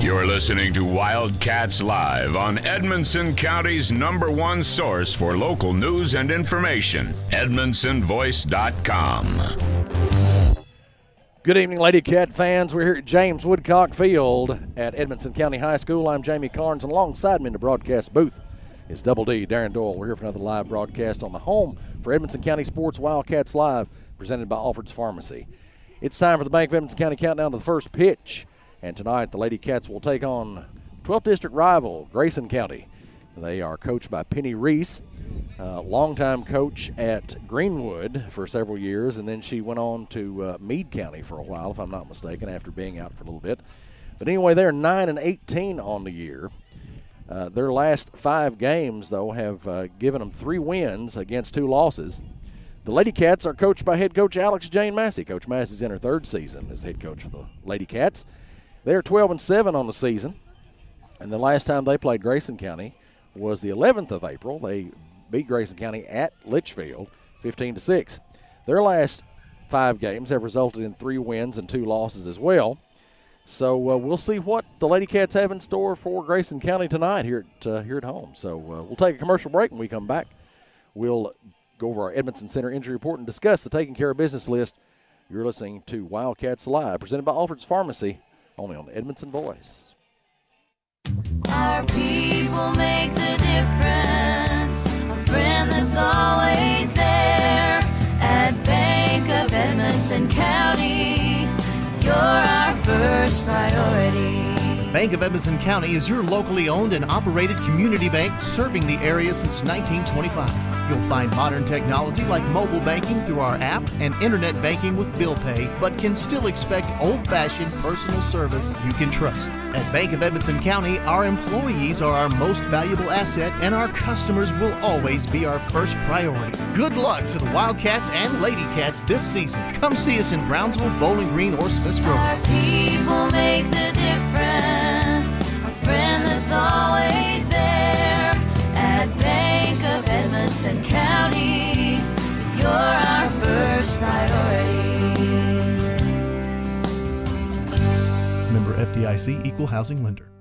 You're listening to Wildcats Live on Edmonson County's #1 source for local news and information, edmonsonvoice.com. Good evening, Lady Cat fans. We're here at James Woodcock Field at Edmonson County High School. I'm Jamie Carnes, and alongside me in the broadcast booth is Double D, Darren Doyle. We're here for another live broadcast on the home for Edmonson County Sports, Wildcats Live, presented by Alfred's Pharmacy. It's time for the Bank of Edmonson County countdown to the first pitch. And tonight, the Lady Cats will take on 12th District rival, Grayson County. They are coached by Penny Reese, longtime coach at Greenwood for several years, and then she went on to Meade County for a while, if I'm not mistaken, after being out for a little bit. But anyway, they're 9-18 on the year. Their last 5 games, though, have given them 3 wins against 2 losses. The Lady Cats are coached by head coach Alex Jane Massey. Coach Massey's in her 3rd season as head coach for the Lady Cats. They're 12-7 on the season, and the last time they played Grayson County was the 11th of April. They beat Grayson County at Litchfield 15-6. Their last 5 games have resulted in 3 wins and 2 losses as well. So we'll see what the Lady Cats have in store for Grayson County tonight here at home. So we'll take a commercial break. When we come back, we'll go over our Edmondson Center injury report and discuss the taking care of business list. You're listening to Wildcats Live, presented by Alfred's Pharmacy, only on Edmonton Voice. Our people make the difference, a friend that's always there. At Bank of Edmonson County, you're our first priority. Bank of Edmonson County is your locally owned and operated community bank serving the area since 1925. You'll find modern technology like mobile banking through our app and internet banking with bill pay, but can still expect old-fashioned personal service you can trust. At Bank of Edmonson County, our employees are our most valuable asset, and our customers will always be our first priority. Good luck to the Wildcats and Lady Cats this season. Come see us in Brownsville, Bowling Green, or Smiths Grove. Our people make the difference, a friend that's always there. At Bank of Edmonson County, you're our first priority. Member FDIC, Equal Housing Lender.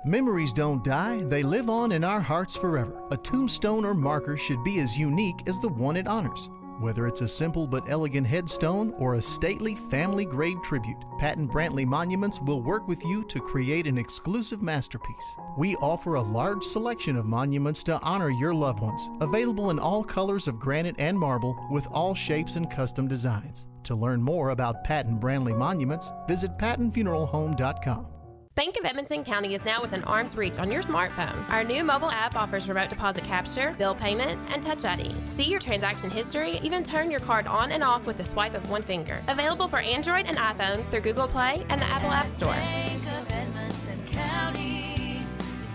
Memories don't die, they live on in our hearts forever. A tombstone or marker should be as unique as the one it honors. Whether it's a simple but elegant headstone or a stately family grave tribute, Patton Brantley Monuments will work with you to create an exclusive masterpiece. We offer a large selection of monuments to honor your loved ones, available in all colors of granite and marble with all shapes and custom designs. To learn more about Patton Brantley Monuments, visit pattonfuneralhome.com. Bank of Edmonson County is now within arm's reach on your smartphone. Our new mobile app offers remote deposit capture, bill payment, and Touch ID. See your transaction history, even turn your card on and off with the swipe of one finger. Available for Android and iPhones through Google Play and the Apple App Store. Bank of Edmonson County,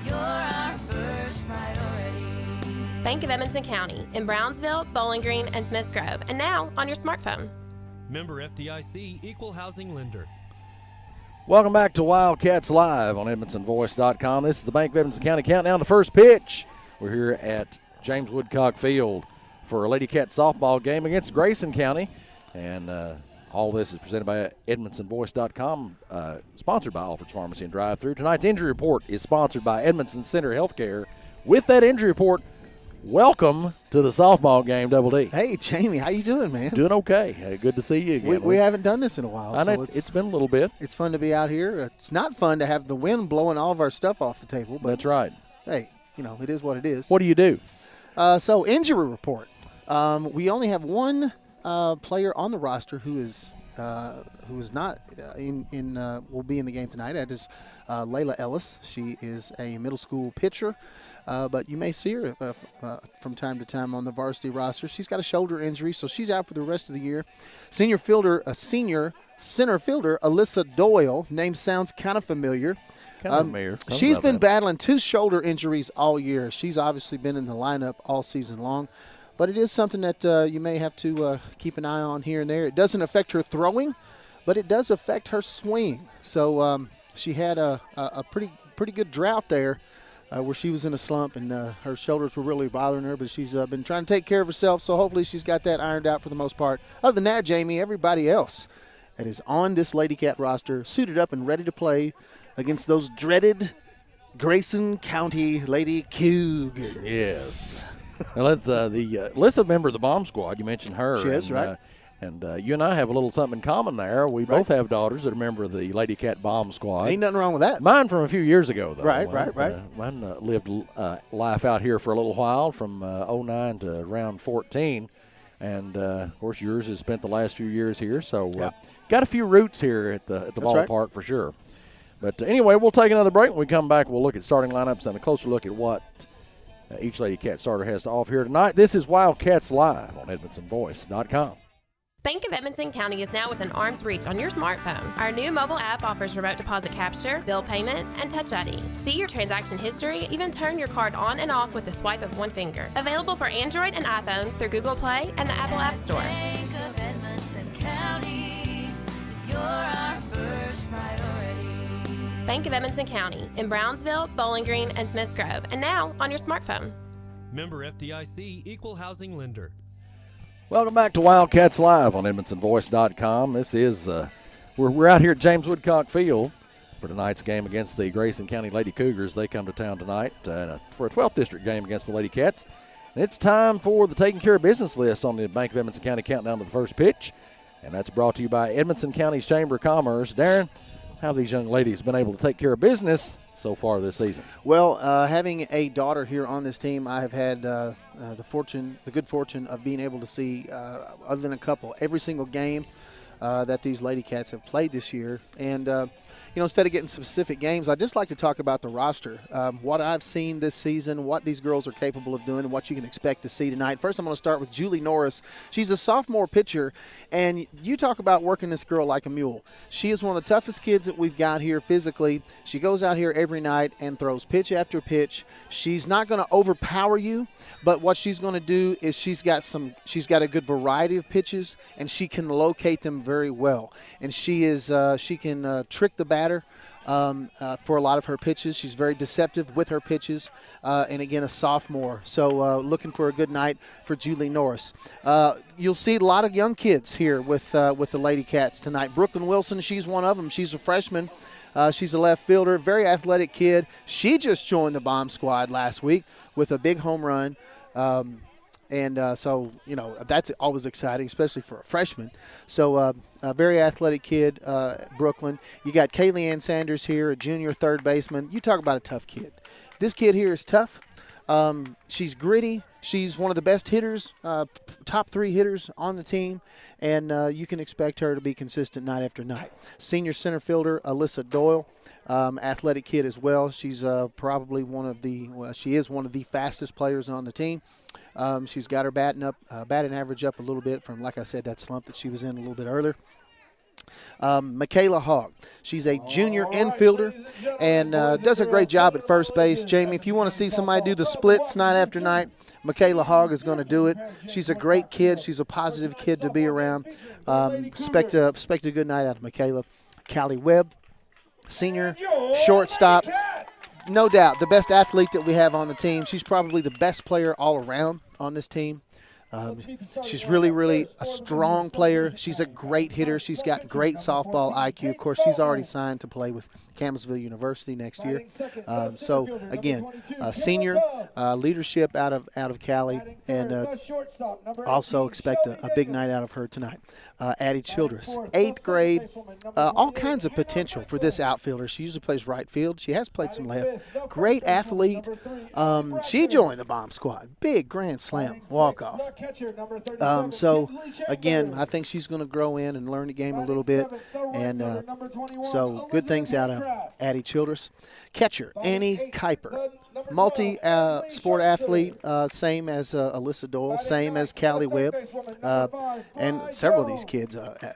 you're our first priority. Bank of Edmonson County in Brownsville, Bowling Green, and Smiths Grove, and now on your smartphone. Member FDIC, Equal Housing Lender. Welcome back to Wildcats Live on EdmondsonVoice.com. This is the Bank of Edmonson County countdown to first pitch. We're here at James Woodcock Field for a Lady Cat softball game against Grayson County. And all this is presented by EdmondsonVoice.com, sponsored by Alfred's Pharmacy and Drive-Thru. Tonight's injury report is sponsored by Edmondson Center Healthcare. With that injury report, welcome to the softball game, Double D. Hey, Jamie, how you doing, man? Doing okay. Hey, good to see you again. We haven't done this in a while. I know, it's been a little bit. It's fun to be out here. It's not fun to have the wind blowing all of our stuff off the table. But that's right. Hey, it is what it is. What do you do? So, injury report. We only have one player on the roster who is not will be in the game tonight. That is Layla Ellis. She is a middle school pitcher. But you may see her from time to time on the varsity roster. She's got a shoulder injury, so she's out for the rest of the year. Senior center fielder, Alyssa Doyle. Name sounds kind of familiar. She's been battling 2 shoulder injuries all year. She's obviously been in the lineup all season long. But it is something that you may have to keep an eye on here and there. It doesn't affect her throwing, but it does affect her swing. So she had a pretty good drought there. Where she was in a slump and her shoulders were really bothering her, but she's been trying to take care of herself, so hopefully she's got that ironed out for the most part. Other than that, Jamie, everybody else that is on this Lady Cat roster, suited up and ready to play against those dreaded Grayson County Lady Cougars. Yes. Well, Alyssa's a member of the bomb squad. You mentioned her. She is, right. And you and I have a little something in common there. We both have daughters that are a member of the Lady Cat Bomb Squad. Ain't nothing wrong with that. Mine from a few years ago, though. Right. Mine lived life out here for a little while from 09 to around 14. And, of course, yours has spent the last few years here. So got a few roots here at the ballpark for sure. But anyway, we'll take another break. When we come back, we'll look at starting lineups and a closer look at what each Lady Cat starter has to offer here tonight. This is Wildcats Live on EdmondsonVoice.com. Bank of Edmonson County is now within arm's reach on your smartphone. Our new mobile app offers remote deposit capture, bill payment, and Touch ID. See your transaction history, even turn your card on and off with the swipe of one finger. Available for Android and iPhones through Google Play and the Apple App Store. Bank of Edmonson County, you're our first priority. Bank of Edmonson County in Brownsville, Bowling Green, and Smiths Grove, and now on your smartphone. Member FDIC, Equal Housing Lender. Welcome back to Wildcats Live on EdmondsonVoice.com. This is we're out here at James Woodcock Field for tonight's game against the Grayson County Lady Cougars. They come to town tonight for a 12th district game against the Lady Cats. And it's time for the taking care of business list on the Bank of Edmonson County countdown to the first pitch, and that's brought to you by Edmonson County's Chamber of Commerce. Darren, how have these young ladies been able to take care of business so far this season? Well, having a daughter here on this team, I have had the good fortune of being able to see, other than a couple, every single game that these Lady Cats have played this year. And instead of getting specific games, I'd just like to talk about the roster, what I've seen this season, what these girls are capable of doing, and what you can expect to see tonight. First, I'm going to start with Julie Norris. She's a sophomore pitcher, and you talk about working this girl like a mule. She is one of the toughest kids that we've got here physically. She goes out here every night and throws pitch after pitch. She's not going to overpower you, but what she's going to do is she's got a good variety of pitches, and she can locate them very well. And she can trick the batter for a lot of her pitches. She's very deceptive with her pitches, and again, a sophomore. So looking for a good night for Julie Norris. You'll see a lot of young kids here with the Lady Cats tonight. Brooklyn Wilson, she's one of them. She's a freshman. She's a left fielder, very athletic kid. She just joined the bomb squad last week with a big home run. So that's always exciting, especially for a freshman. So a very athletic kid, Brooklyn. You got Kaylee Ann Sanders here, a junior third baseman. You talk about a tough kid. This kid here is tough. She's gritty. She's one of the best hitters, top 3 hitters on the team, and you can expect her to be consistent night after night. Senior center fielder Alyssa Doyle, athletic kid as well. She's probably she is one of the fastest players on the team. She's got her batting average up a little bit from, like I said, that slump that she was in a little bit earlier. Michaela Hogg. She's a junior infielder and does a great job at first base. Jamie, if you want to see somebody do the splits night after night, Michaela Hogg is going to do it. She's a great kid. She's a positive kid to be around. Expect a good night out of Michaela. Callie Webb, senior shortstop. No doubt the best athlete that we have on the team. She's probably the best player all around on this team. She's really, really a strong player. She's a great hitter. She's got great softball IQ. Of course, she's already signed to play with Campbellsville University next year. So again, senior leadership out of Cali, and also expect a big night out of her tonight. Addie Childress, 8th grade, all kinds of potential for this outfielder. She usually plays right field. She has played some left. Great athlete. She joined the bomb squad. Big grand slam walk-off. So, again, I think she's going to grow in and learn the game a little bit. And so good things out of Addie Childress. Catcher, Annie Kuiper. Multi-sport athlete, same as Alyssa Doyle, same as Callie Webb, and several of these kids,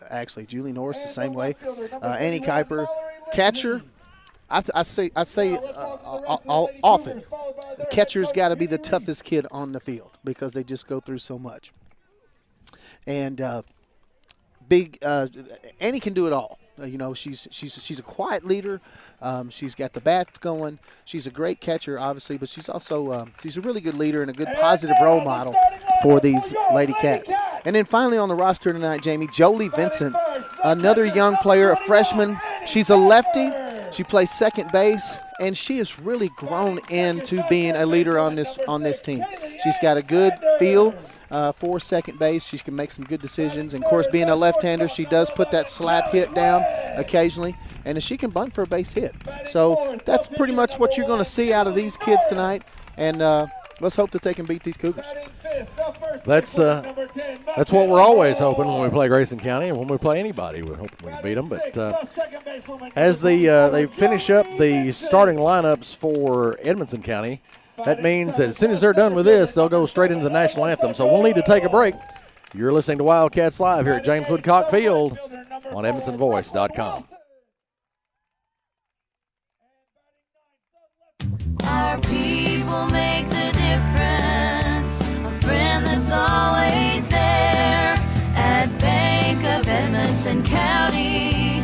actually. Julie Norris the same way. Annie Kuiper. Catcher, I say often, the catcher's got to be the toughest kid on the field because they just go through so much. And Annie can do it all. She's a quiet leader. She's got the bats going. She's a great catcher, obviously, but she's also she's a really good leader and a good positive role model for these Lady Cats. And then finally on the roster tonight, Jamie, Jolie Vincent, another young player, a freshman. She's a lefty. She plays second base, and she has really grown into being a leader on this team. She's got a good feel for second base. She can make some good decisions. And, of course, being a left-hander, she does put that slap hit down occasionally, and she can bunt for a base hit. So that's pretty much what you're going to see out of these kids tonight, and let's hope that they can beat these Cougars. That's what we're always hoping when we play Grayson County, and when we play anybody, we're hoping we can beat them. But as they finish up the starting lineups for Edmonson County, that means that as soon as they're done with this, they'll go straight into the national anthem. So we'll need to take a break. You're listening to Wildcats Live here at James Woodcock Field on EdmonsonVoice.com. Our people make the difference. A friend that's always there. At Bank of Edmonson County,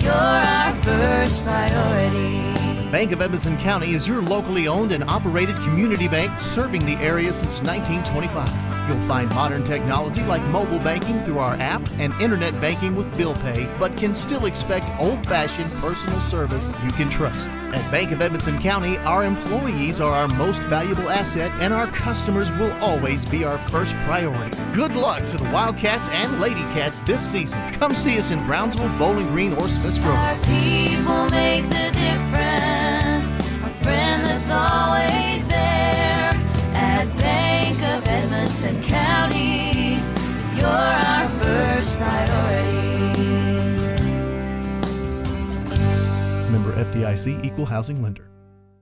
you're our first priority. Bank of Edmonson County is your locally owned and operated community bank serving the area since 1925. You'll find modern technology like mobile banking through our app and internet banking with bill pay, but can still expect old-fashioned personal service you can trust. At Bank of Edmonson County, our employees are our most valuable asset, and our customers will always be our first priority. Good luck to the Wildcats and Lady Cats this season. Come see us in Brownsville, Bowling Green, or Smiths Grove. Our people make the difference. A friend that's always there. At Bank of Edmonson County, you're our first priority. Member FDIC, Equal Housing Lender.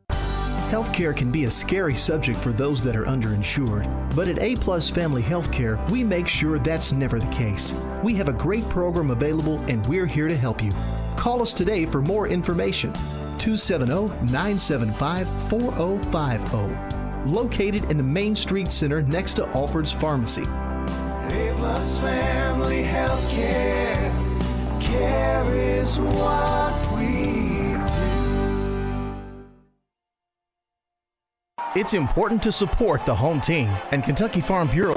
Healthcare can be a scary subject for those that are underinsured, but at A-Plus Family Healthcare, we make sure that's never the case. We have a great program available, and we're here to help you. Call us today for more information. 270-975-4050. Located in the Main Street Center next to Alford's Pharmacy. A-Plus Family Healthcare. Care is what we do. It's important to support the home team, and Kentucky Farm Bureau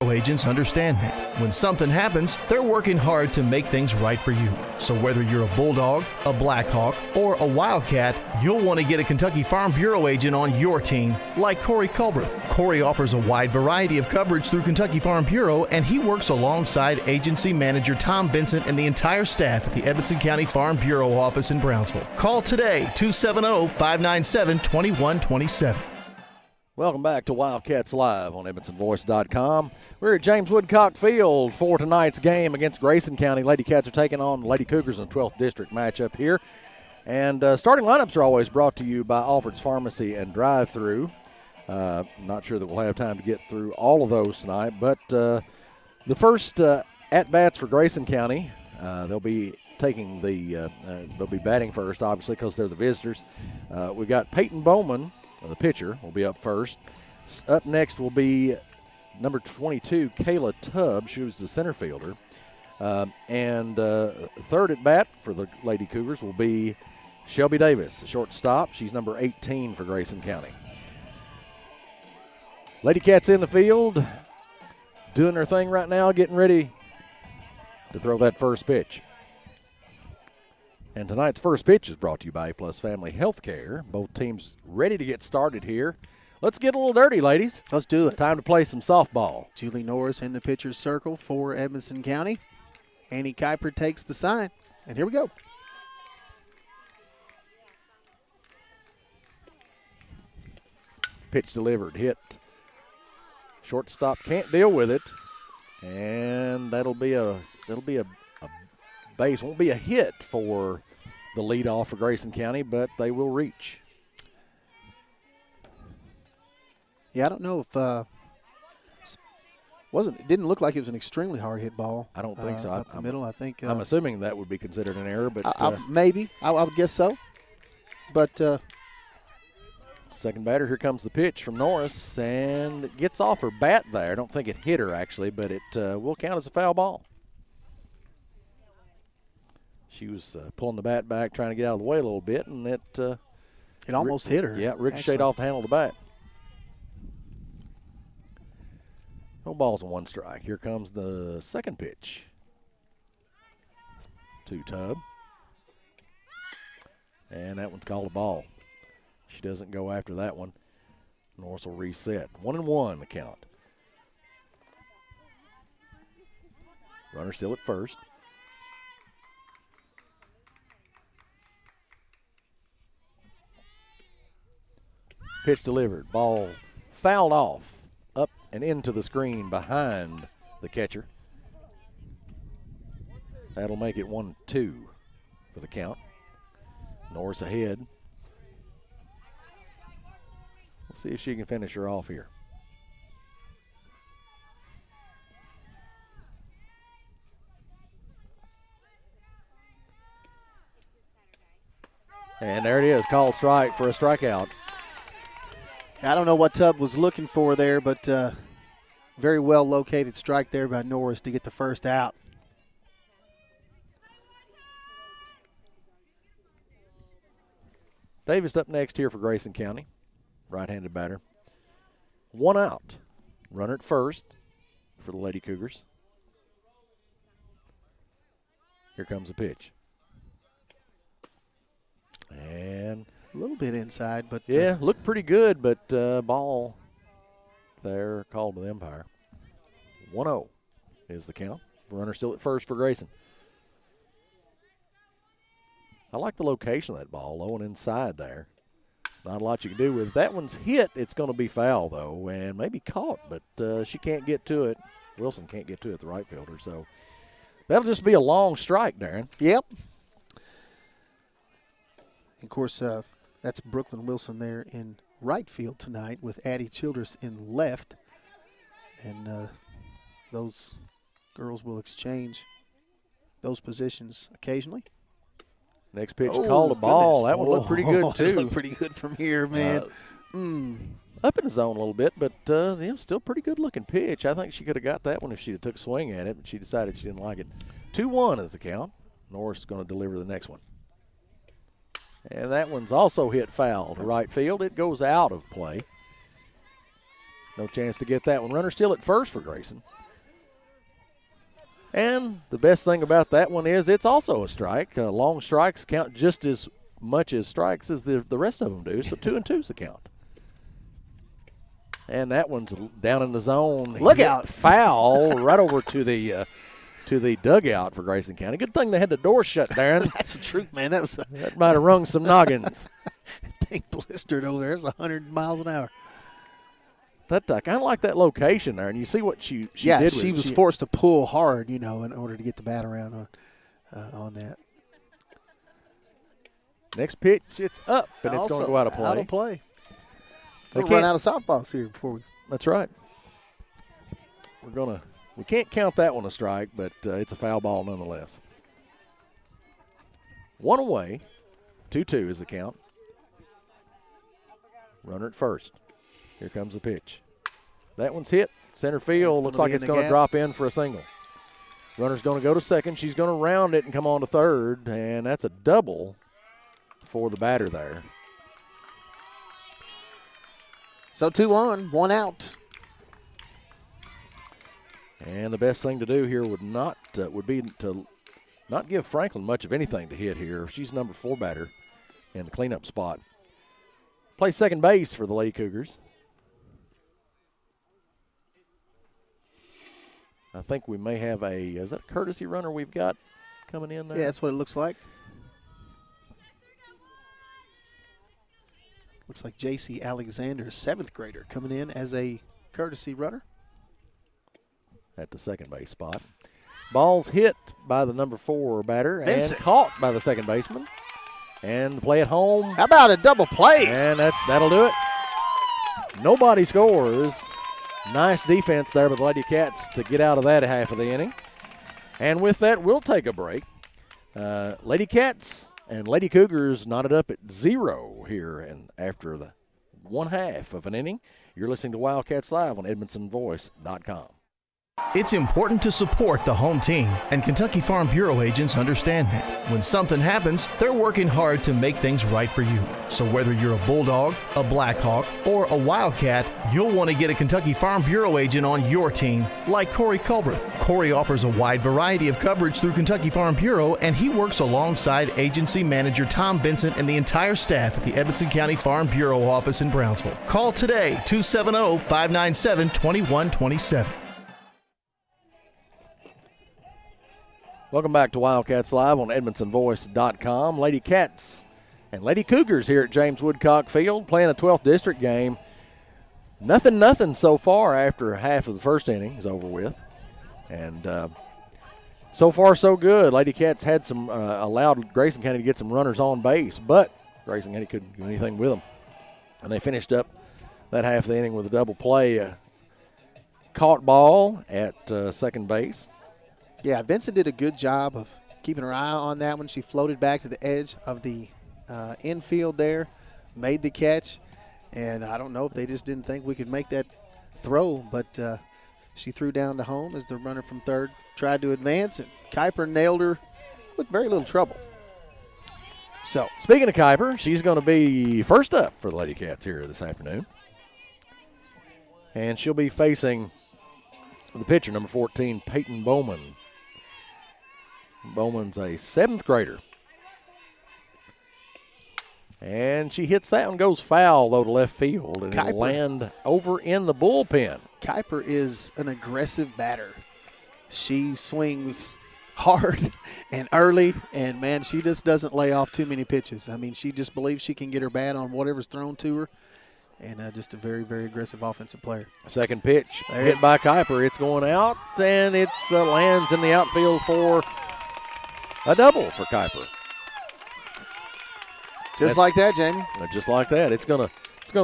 agents understand that. When something happens, they're working hard to make things right for you. So whether you're a Bulldog, a Blackhawk, or a Wildcat, you'll want to get a Kentucky Farm Bureau agent on your team, like Corey Culbreth. Corey offers a wide variety of coverage through Kentucky Farm Bureau, and he works alongside agency manager Tom Vincent and the entire staff at the Edmonson County Farm Bureau office in Brownsville. Call today, 270-597-2127. Welcome back to Wildcats Live on EdmonsonVoice.com. We're at James Woodcock Field for tonight's game against Grayson County. Lady Cats are taking on the Lady Cougars in the 12th District matchup here. And starting lineups are always brought to you by Alford's Pharmacy and Drive-Thru. Not sure that we'll have time to get through all of those tonight, but the first at-bats for Grayson County, they'll be taking they'll be batting first, obviously, because they're the visitors. We've got Peyton Bowman, the pitcher, will be up first. Up next will be number 22, Kayla Tubbs. She was the center fielder. And third at bat for the Lady Cougars will be Shelby Davis, the shortstop. She's number 18 for Grayson County. Lady Cats in the field, doing their thing right now, getting ready to throw that first pitch. And tonight's first pitch is brought to you by A-Plus Family Healthcare. Both teams ready to get started here. Let's get a little dirty, ladies. Let's do it. Time to play some softball. Julie Norris in the pitcher's circle for Edmonson County. Annie Kuiper takes the sign, and here we go. Pitch delivered, hit. Shortstop can't deal with it, and that'll be a base. Won't be a hit for the leadoff for Grayson County, but they will reach. Yeah, I don't know if it didn't look like it was an extremely hard hit ball. I don't think so. Up the middle, I think. I'm assuming that would be considered an error, but maybe I would guess so. But Second batter, here comes the pitch from Norris, and it gets off her bat there. I don't think it hit her, actually, but it will count as a foul ball. She was pulling the bat back, trying to get out of the way a little bit, and it almost hit her. Yeah, ricocheted off the handle of the bat. No balls and 1 strike. Here comes the second pitch to Tubb. And that one's called a ball. She doesn't go after that one. Norris will reset. 1-1 the count. Runner still at first. Pitch delivered. Ball fouled off, up and into the screen behind the catcher. That'll make it 1-2 for the count. Norris ahead. We'll see if she can finish her off here. And there it is, called strike for a strikeout. I don't know what Tubb was looking for there, but very well located strike there by Norris to get the first out. Davis up next here for Grayson County. Right-handed batter. 1 out. Runner at first for the Lady Cougars. Here comes the pitch. And a little bit inside, but yeah, looked pretty good, but ball there called to the umpire. 1-0 is the count. Runner still at first for Grayson. I like the location of that ball, low and inside there. Not a lot you can do with it. If that one's hit, it's going to be foul, though, and maybe caught, but she can't get to it. Wilson can't get to it, the right fielder, so that'll just be a long strike, Darren. Yep. Of course, that's Brooklyn Wilson there in right field tonight with Addie Childress in left, and those girls will exchange those positions occasionally. Next pitch called a ball. Goodness. That one looked pretty good, too. Looked pretty good from here, man. Up in the zone a little bit, but still pretty good-looking pitch. I think she could have got that one if she had took a swing at it, but she decided she didn't like it. 2-1 is the count. Norris is going to deliver the next one. And that one's also hit foul to right field. It goes out of play. No chance to get that one. Runner still at first for Grayson. And the best thing about that one is it's also a strike. Long strikes count just as much as strikes as the rest of them do, so 2-2 is the count. And that one's down in the zone. Look out. Foul right over to the dugout for Grayson County. Good thing they had the door shut, Darren. That's the truth, man. That might have rung some noggins. Thing blistered over there. It was 100 miles an hour. That I kind of like that location there, and you see what she did with it. Yeah, she was forced to pull hard, in order to get the bat around on that. Next pitch, it's up, and it's going to go out of play. Out of play. We'll run out of softballs here before we. That's right. We can't count that one a strike, but it's a foul ball nonetheless. 1 away, 2-2 is the count. Runner at first. Here comes the pitch. That one's hit. Center field looks like it's going to drop in for a single. Runner's going to go to second. She's going to round it and come on to third, and that's a double for the batter there. So 2-1, 1 out. And the best thing to do here would be to not give Franklin much of anything to hit here. She's number 4 batter in the cleanup spot. Play second base for the Lady Cougars. I think we may have is that a courtesy runner we've got coming in there? Yeah, that's what it looks like. Looks like J.C. Alexander, 7th grader, coming in as a courtesy runner. At the second base spot. Ball's hit by the number 4 batter Vincent. And caught by the second baseman. And the play at home. How about a double play? And that'll do it. Nobody scores. Nice defense there by the Lady Cats to get out of that half of the inning. And with that, we'll take a break. Lady Cats and Lady Cougars knotted up at 0 here and after the 1/2 of an inning. You're listening to Wildcats Live on EdmondsonVoice.com. It's important to support the home team, and Kentucky Farm Bureau agents understand that. When something happens, they're working hard to make things right for you. So whether you're a Bulldog, a Blackhawk, or a Wildcat, you'll want to get a Kentucky Farm Bureau agent on your team, like Corey Culbreth. Corey offers a wide variety of coverage through Kentucky Farm Bureau, and he works alongside agency manager Tom Benson and the entire staff at the Edmonson County Farm Bureau office in Brownsville. Call today, 270-597-2127. Welcome back to Wildcats Live on EdmondsonVoice.com. Lady Cats and Lady Cougars here at James Woodcock Field playing a 12th District game. Nothing so far after half of the first inning is over with. And so far so good. Lady Cats had some allowed Grayson County to get some runners on base, but Grayson County couldn't do anything with them. And they finished up that half of the inning with a double play. Caught ball at second base. Yeah, Vincent did a good job of keeping her eye on that one. She floated back to the edge of the infield there, made the catch, and I don't know if they just didn't think we could make that throw, but she threw down to home as the runner from third tried to advance, and Kuiper nailed her with very little trouble. So, speaking of Kuiper, she's going to be first up for the Lady Cats here this afternoon, and she'll be facing the pitcher, number 14, Peyton Bowman. Bowman's a 7th grader. And she hits that one, goes foul, though, to left field, and it'll land over in the bullpen. Kuiper is an aggressive batter. She swings hard and early, and, man, she just doesn't lay off too many pitches. I mean, she just believes she can get her bat on whatever's thrown to her, and just a very, very aggressive offensive player. Second pitch hit by Kuiper. It's going out, and it lands in the outfield for a double for Kuiper. Just like that, Jamie. Just like that. It's gonna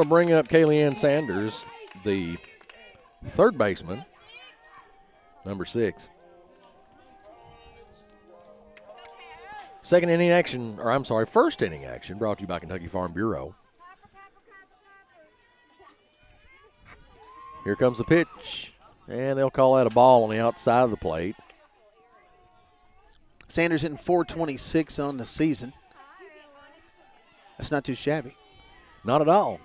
bring up Kaylee-Ann Sanders, the third baseman, number 6. First inning action brought to you by Kentucky Farm Bureau. Here comes the pitch, and they'll call that a ball on the outside of the plate. Sanders hitting .426 on the season. That's not too shabby. Not at all.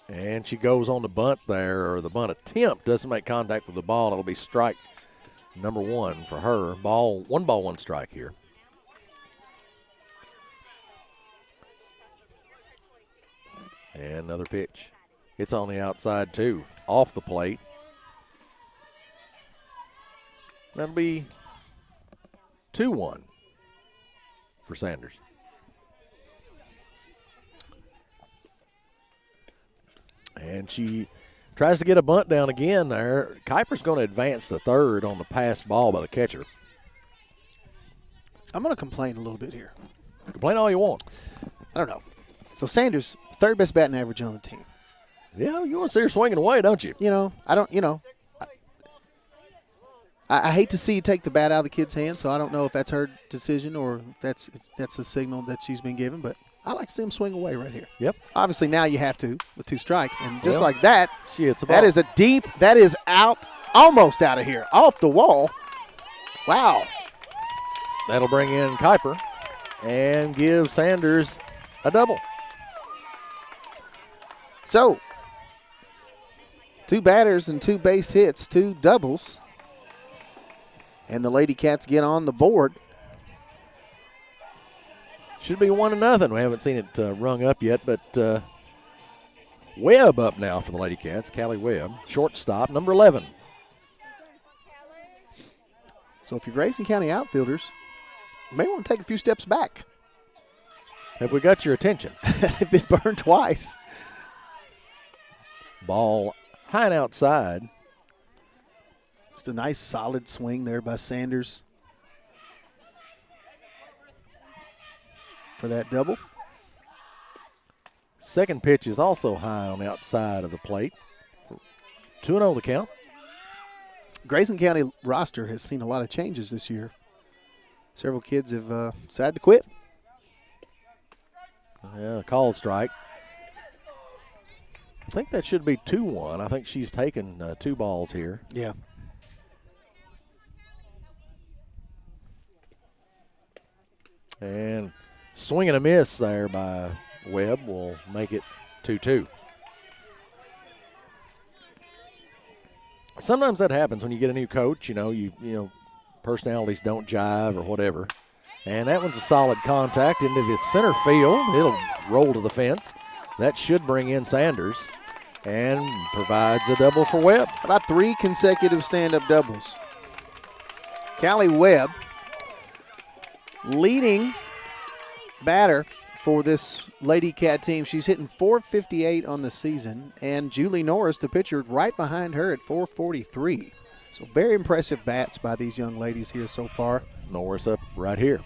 And she goes on the bunt there, or the bunt attempt. Doesn't make contact with the ball. It'll be strike number 1 for her. One ball, one strike here. And another pitch. It's on the outside, too, off the plate. That'll be 2-1 for Sanders. And she tries to get a bunt down again there. Kuiper's going to advance to third on the passed ball by the catcher. I'm going to complain a little bit here. Complain all you want. I don't know. So Sanders, third best batting average on the team. Yeah, you want to see her swinging away, don't you? I hate to see you take the bat out of the kid's hand, so I don't know if that's her decision or if that's the signal that she's been given, but I like to see him swing away right here. Yep. Obviously now you have to with 2 strikes, and just like that, she hits a ball. That is out, almost out of here, off the wall. Wow. That'll bring in Kuiper and give Sanders a double. So, 2 batters and 2 base hits, 2 doubles. And the Lady Cats get on the board. Should be 1-0. We haven't seen it rung up yet, but Webb up now for the Lady Cats. Callie Webb, shortstop, number 11. So if you're Grayson County outfielders, you may want to take a few steps back. Have we got your attention? They've been burned twice. Ball high and outside. Just a nice solid swing there by Sanders for that double. Second pitch is also high on the outside of the plate. 2-0 the count. Grayson County roster has seen a lot of changes this year. Several kids have decided to quit. Yeah, called strike. I think that should be 2-1. I think she's taken 2 balls here. Yeah. And swing and a miss there by Webb will make it 2-2. Sometimes that happens when you get a new coach. You know, personalities don't jive or whatever. And that one's a solid contact into the center field. It'll roll to the fence. That should bring in Sanders and provides a double for Webb. About 3 consecutive stand-up doubles. Callie Webb, leading batter for this Lady Cat team. She's hitting .458 on the season, and Julie Norris, the pitcher, right behind her at .443. So very impressive bats by these young ladies here so far. Norris up right here.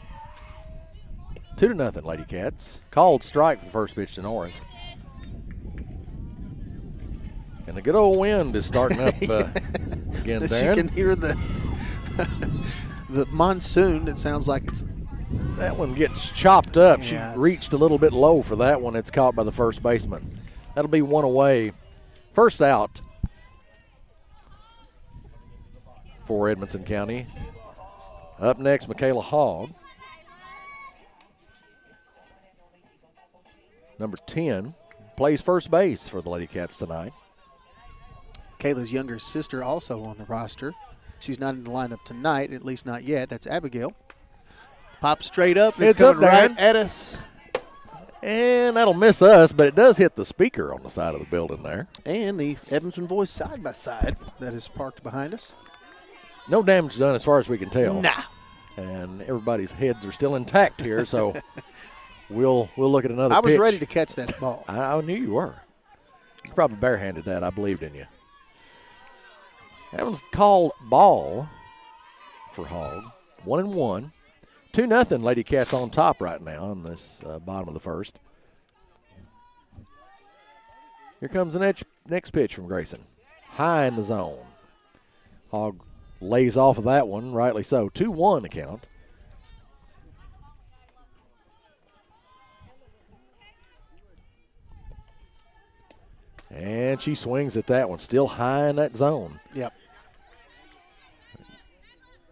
2-0 Lady Cats. Called strike for the first pitch to Norris. And the good old wind is starting up again, Darren. You can hear the the monsoon. It sounds like it's. That one gets chopped up. Yeah, She reached a little bit low for that one. It's caught by the first baseman. That'll be 1 away. First out for Edmonson County. Up next, Michaela Hogg. Number 10 plays first base for the Lady Cats tonight. Kayla's younger sister also on the roster. She's not in the lineup tonight, at least not yet. That's Abigail. Pop straight up. It's coming up, right Darren. at us. And that'll miss us, but it does hit the speaker on the side of the building there. And the Edmonton Boys side-by-side that is parked behind us. No damage done as far as we can tell. Nah. And everybody's heads are still intact here, so we'll look at another I was pitch. ready to catch that ball. I knew you were. You probably barehanded that. I believed in you. That one's called ball for Hogg. 1-1. 2-0 Lady Cats on top right now in this bottom of the first. Here comes the next pitch from Grayson. High in the zone. Hogg lays off of that one, rightly so. 2-1 the count. And she swings at that one, still high in that zone. Yep.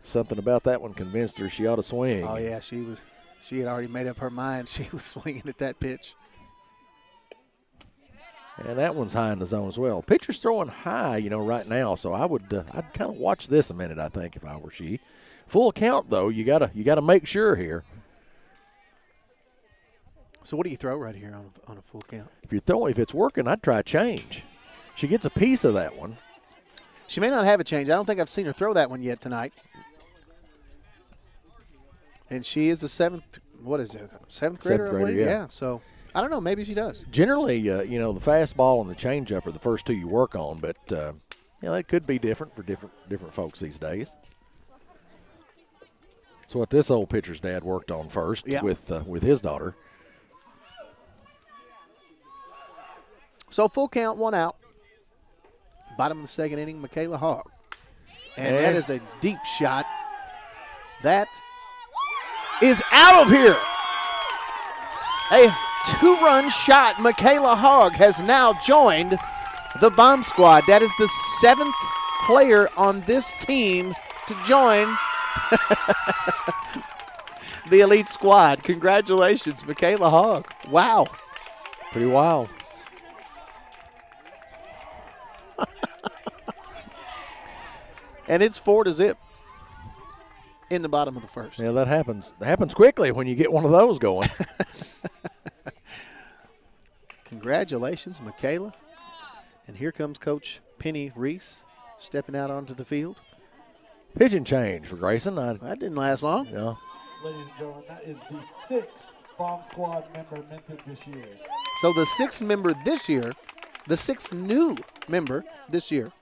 Something about that one convinced her she ought to swing. Oh, yeah, she had already made up her mind. She was swinging at that pitch. And that one's high in the zone as well. Pitcher's throwing high, right now. So I'd kind of watch this a minute, I think, if I were she. Full count though. You gotta make sure here. So what do you throw right here on a full count? If it's working, I'd try a change. She gets a piece of that one. She may not have a change. I don't think I've seen her throw that one yet tonight. And she is the seventh grader, Seventh grader, I believe? yeah. So I don't know. Maybe she does. Generally, the fastball and the changeup are the first two you work on, but that could be different for different folks these days. That's what this old pitcher's dad worked on first with his daughter. So full count, 1 out. Bottom of the second inning, Michaela Hogg. And that is a deep shot. That is out of here. A 2-run shot. Michaela Hogg has now joined the bomb squad. That is the 7th player on this team to join the elite squad. Congratulations, Michaela Hogg. Wow. Pretty wild. And it's 4-0 in the bottom of the first. Yeah, that happens. That happens quickly when you get one of those going. Congratulations, Michaela. And here comes Coach Penny Reese stepping out onto the field. Pitching change for Grayson. That didn't last long. Yeah. Ladies and gentlemen, that is the 6th bomb squad member minted this year. So the 6th member this year, the 6th new member this year.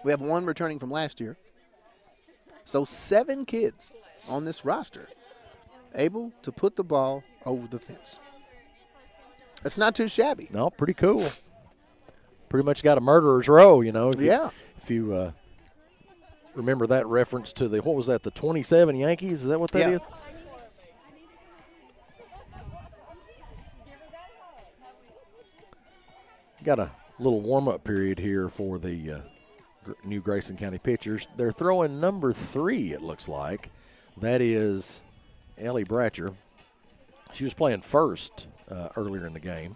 We have 1 returning from last year. So 7 kids on this roster able to put the ball over the fence. That's not too shabby. No, pretty cool. Pretty much got a murderer's row, If you remember that reference to the 27 Yankees? Is that what that is? Got a little warm-up period here for the new Grayson County pitchers. They're throwing number 3, it looks like. That is Ellie Bratcher. She was playing first earlier in the game,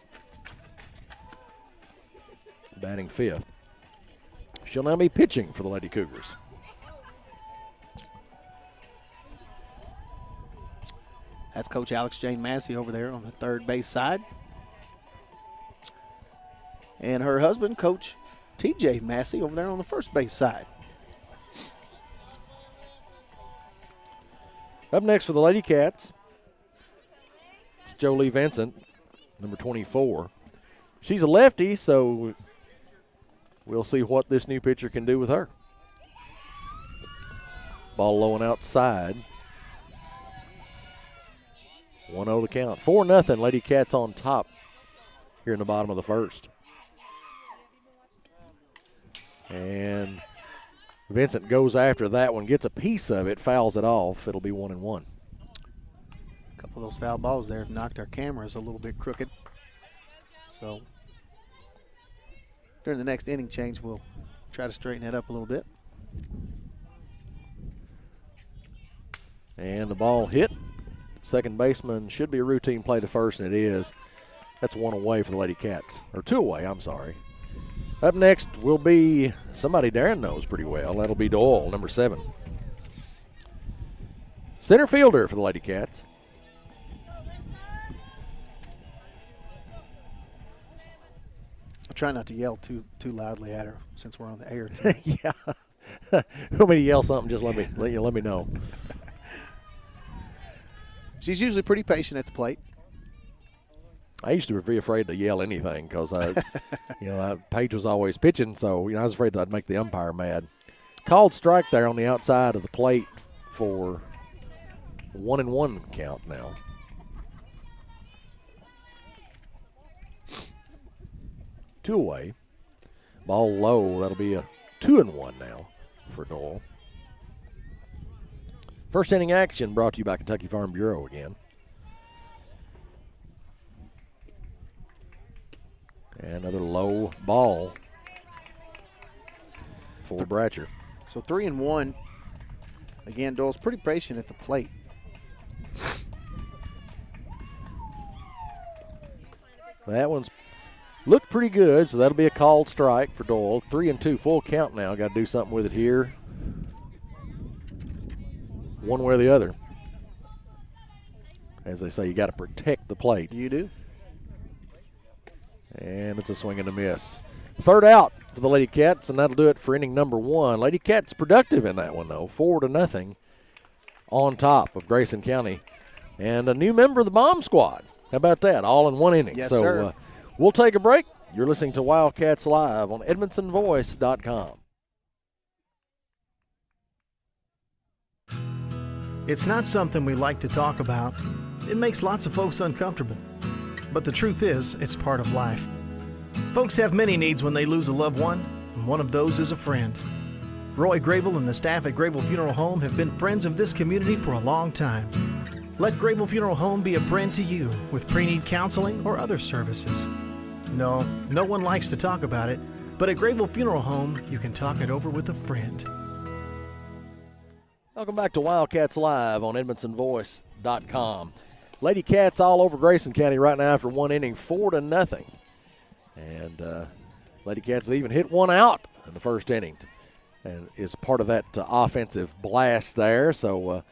batting 5th. She'll now be pitching for the Lady Cougars. That's Coach Alex Jane Massey over there on the third base side. And her husband, Coach TJ Massey, over there on the first base side. Up next for the Lady Cats, it's Jolie Vincent, number 24. She's a lefty, so we'll see what this new pitcher can do with her. Ball low and outside. 1-0 the count. 4-0, Lady Cats on top here in the bottom of the first. And Vincent goes after that one, gets a piece of it, fouls it off. It'll be 1-1. A couple of those foul balls there have knocked our cameras a little bit crooked. So during the next inning change, we'll try to straighten that up a little bit. And the ball hit. Second baseman should be a routine play to first, and it is. That's 1 away for the Lady Cats. Or 2 away, I'm sorry. Up next will be somebody Darren knows pretty well. That'll be Doyle, number 7. Center fielder for the Lady Cats. I'll try not to yell too loudly at her since we're on the air. Yeah. If you want me to yell something, just let me know. She's usually pretty patient at the plate. I used to be afraid to yell anything because Paige was always pitching, so I was afraid that I'd make the umpire mad. Called strike there on the outside of the plate for 1-1 count now. Two away. Ball low. That'll be a 2-1 now for Doyle. First inning action brought to you by Kentucky Farm Bureau again. And another low ball for Bratcher. So 3-1. Again, Doyle's pretty patient at the plate. That one's looked pretty good, so that'll be a called strike for Doyle. 3-2, full count now. Got to do something with it here. One way or the other. As they say, you got to protect the plate. You do. And it's a swing and a miss. Third out for the Lady Cats, and that'll do it for inning number 1. Lady Cats productive in that one, though. 4-0 on top of Grayson County. And a new member of the bomb squad. How about that? All in one inning. Yes, so sir. We'll take a break. You're listening to Wildcats Live on EdmondsonVoice.com. It's not something we like to talk about. It makes lots of folks uncomfortable. But the truth is, it's part of life. Folks have many needs when they lose a loved one, and one of those is a friend. Roy Grable and the staff at Grable Funeral Home have been friends of this community for a long time. Let Grable Funeral Home be a friend to you with pre-need counseling or other services. No one likes to talk about it, but at Grable Funeral Home, you can talk it over with a friend. Welcome back to Wildcats Live on EdmondsonVoice.com. Lady Cats all over Grayson County right now after one inning, 4-0. And Lady Cats have even hit one out in the first inning and is part of that offensive blast there. So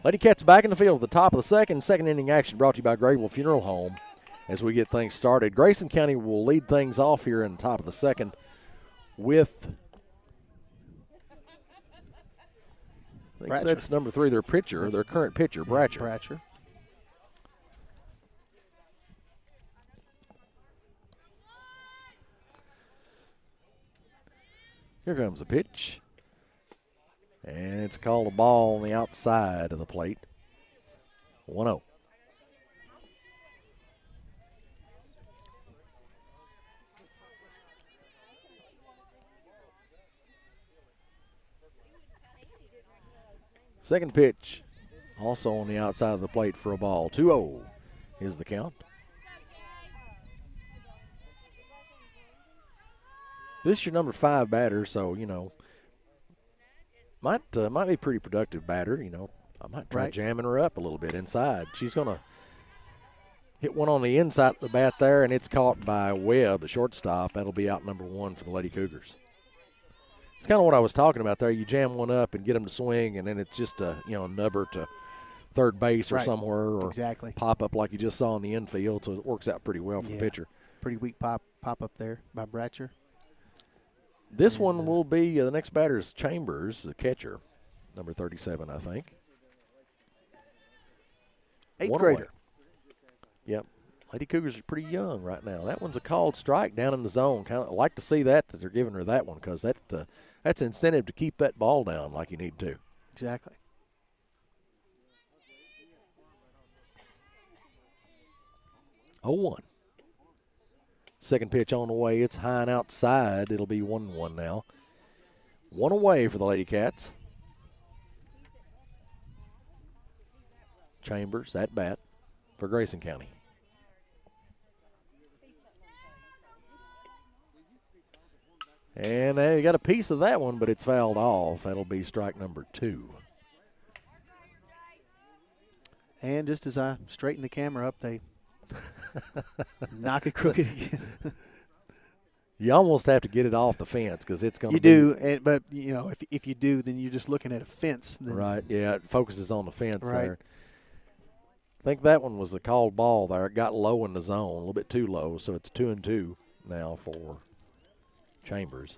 Lady Cats back in the field at the top of the second inning action brought to you by Grable Funeral Home as we get things started. Grayson County will lead things off here in the top of the second with I think that's number 3, their pitcher, their current pitcher, Bratcher. Here comes the pitch. And it's called a ball on the outside of the plate. 1-0. Second pitch, also on the outside of the plate for a ball. 2-0 is the count. This is your number 5 batter, so, might be pretty productive batter. I might try jamming her up a little bit inside. She's going to hit one on the inside of the bat there, and it's caught by Webb, the shortstop. That'll be out number 1 for the Lady Cougars. It's kind of what I was talking about there. You jam one up and get them to swing, and then it's just a nubber to third base or somewhere, or pop up like you just saw in the infield. So it works out pretty well for the pitcher. Pretty weak pop up there by Bratcher. This one will be the next batter is Chambers, the catcher, number 37, I think. 8th grader. Yep. Lady Cougars are pretty young right now. That one's a called strike down in the zone. Kind of like to see that they're giving her that one, because that's incentive to keep that ball down like you need to. Exactly. Oh, 1. Second pitch on the way. It's high and outside. It'll be 1-1 now. 1 away for the Lady Cats. Chambers at bat for Grayson County. And they got a piece of that one, but it's fouled off. That'll be strike number 2. And just as I straighten the camera up, they knock it crooked again. You almost have to get it off the fence because it's going to be. You do, but if you do, then you're just looking at a fence. Right, yeah, it focuses on the fence there. I think that one was a called ball there. It got low in the zone, a little bit too low, so it's 2-2 now for Chambers.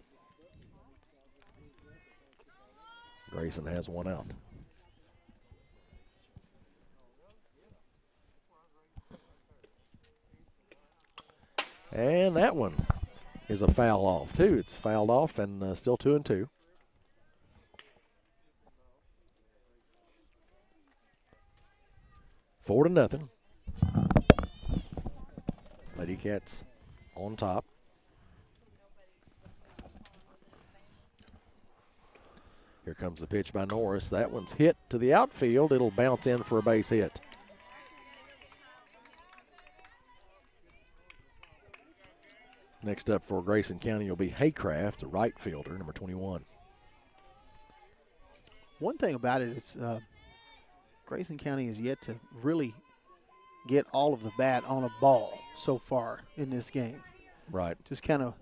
Grayson has 1 out. And that one is a foul off, too. It's fouled off and still 2-2. Four to nothing. Lady Cats on top. Here comes the pitch by Norris. That one's hit to the outfield. It'll bounce in for a base hit. Next up for Grayson County will be Haycraft, the right fielder, number 21. One thing about it is Grayson County has yet to really get all of the bat on a ball so far in this game. Right. Just kind of,